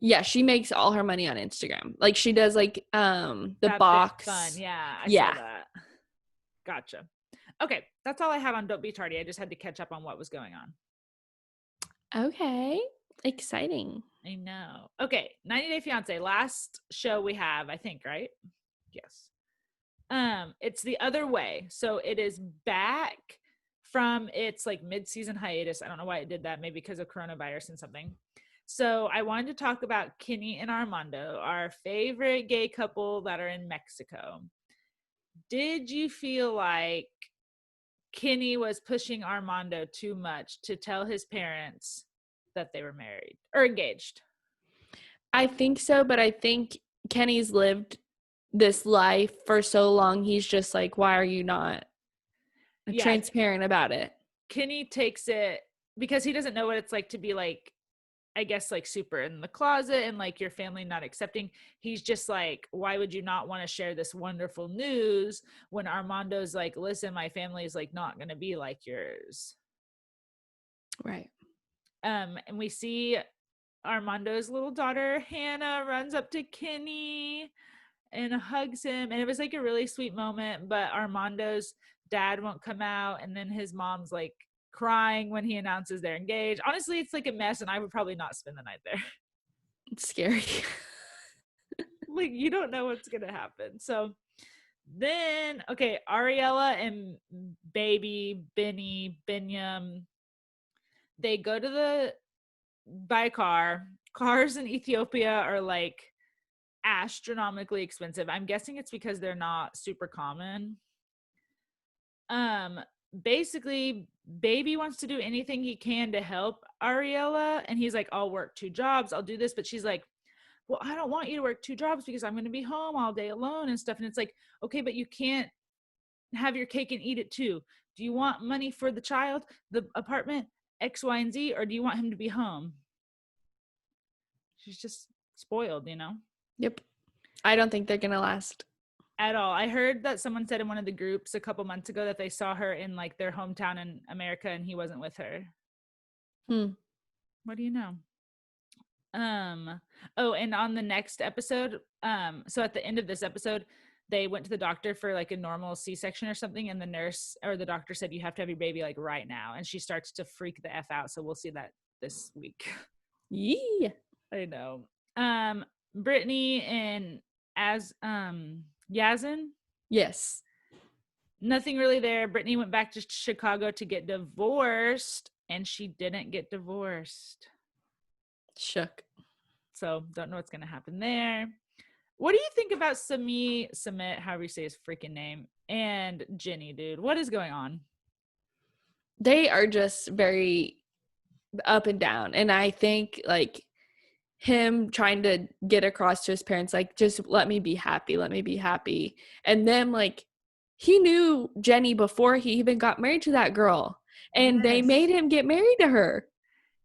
Yeah, she makes all her money on Instagram. Like she does like the that box. Fun. Yeah, I saw that. Gotcha. Okay, that's all I have on Don't Be Tardy. I just had to catch up on what was going on. Okay, exciting. I know. Okay, 90 Day Fiancé, last show we have, I think, right? Yes. It's the other way. So it is back from its like mid-season hiatus. I don't know why it did that, maybe because of coronavirus and something. So I wanted to talk about Kenny and Armando, our favorite gay couple that are in Mexico. Did you feel like Kenny was pushing Armando too much to tell his parents that they were married or engaged? I think so, but I think Kenny's lived this life for so long, he's just like, why are you not transparent about it? Kenny takes it because he doesn't know what it's like to be like, I guess like super in the closet and like your family not accepting. He's just like, why would you not want to share this wonderful news when Armando's like, listen, my family is like not going to be like yours. Right. And we see Armando's little daughter, Hannah, runs up to Kenny and hugs him. And it was like a really sweet moment, but Armando's dad won't come out. And then his mom's like crying when he announces they're engaged. Honestly, it's like a mess, and I would probably not spend the night there. It's scary. Like, you don't know what's gonna happen. So then, okay, Ariella and baby Benny Binyam, they go to buy a car. Cars in Ethiopia are like astronomically expensive. I'm guessing it's because they're not super common. Basically, baby wants to do anything he can to help Ariella, and he's like, I'll work 2 jobs, I'll do this, but she's like, well, I don't want you to work 2 jobs because I'm going to be home all day alone and stuff. And it's like, okay, but you can't have your cake and eat it too. Do you want money for the child, the apartment, X, Y, and Z, or do you want him to be home? She's just spoiled, you know? Yep. I don't think they're going to last. At all. I heard that someone said in one of the groups a couple months ago that they saw her in like their hometown in America and he wasn't with her. What do you know? Oh, and on the next episode, so at the end of this episode, they went to the doctor for like a normal C-section or something, and the nurse or the doctor said you have to have your baby like right now, and she starts to freak the F out. So we'll see that this week. Yeah. I know. Brittany and Yazin? Yes. Nothing really there. Brittany went back to Chicago to get divorced, and she didn't get divorced. Shook. So don't know what's going to happen there. What do you think about Samit, however you say his freaking name, and Jenny, dude? What is going on? They are just very up and down. And I think like him trying to get across to his parents, like, just let me be happy. Let me be happy. And then like he knew Jenny before he even got married to that girl. And they made him get married to her.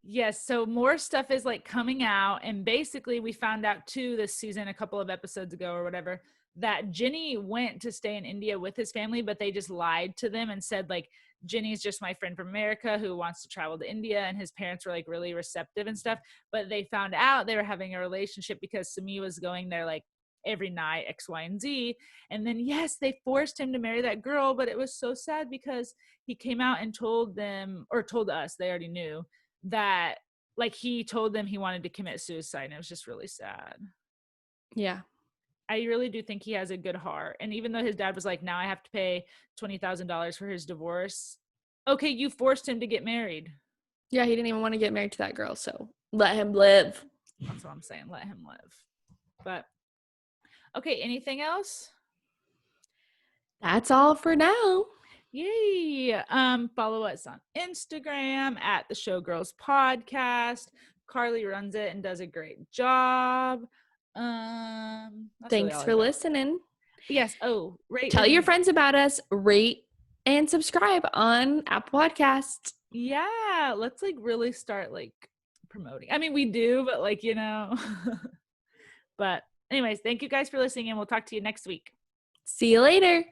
Yes, so more stuff is like coming out, and basically we found out too this season, a couple of episodes ago or whatever, that Jenny went to stay in India with his family, but they just lied to them and said like, Jenny's just my friend from America who wants to travel to India, and his parents were like really receptive and stuff, but they found out they were having a relationship because Sami was going there like every night, X, Y, and Z, and then yes, they forced him to marry that girl, but it was so sad because he came out and told them, or told us, they already knew, that like he told them he wanted to commit suicide, and it was just really sad. Yeah. I really do think he has a good heart, and even though his dad was like, now I have to pay $20,000 for his divorce, okay, you forced him to get married. Yeah, he didn't even want to get married to that girl, so let him live. That's what I'm saying, let him live. But okay, anything else? That's all for now. Yay. Follow us on Instagram at the Showgirls Podcast. Carly runs it and does a great job. Thanks for listening. Yes. Oh, tell your friends about us, rate and subscribe on Apple Podcasts. Yeah, let's like really start like promoting. I mean, we do, but like, you know. But anyways, thank you guys for listening, and we'll talk to you next week. See you later.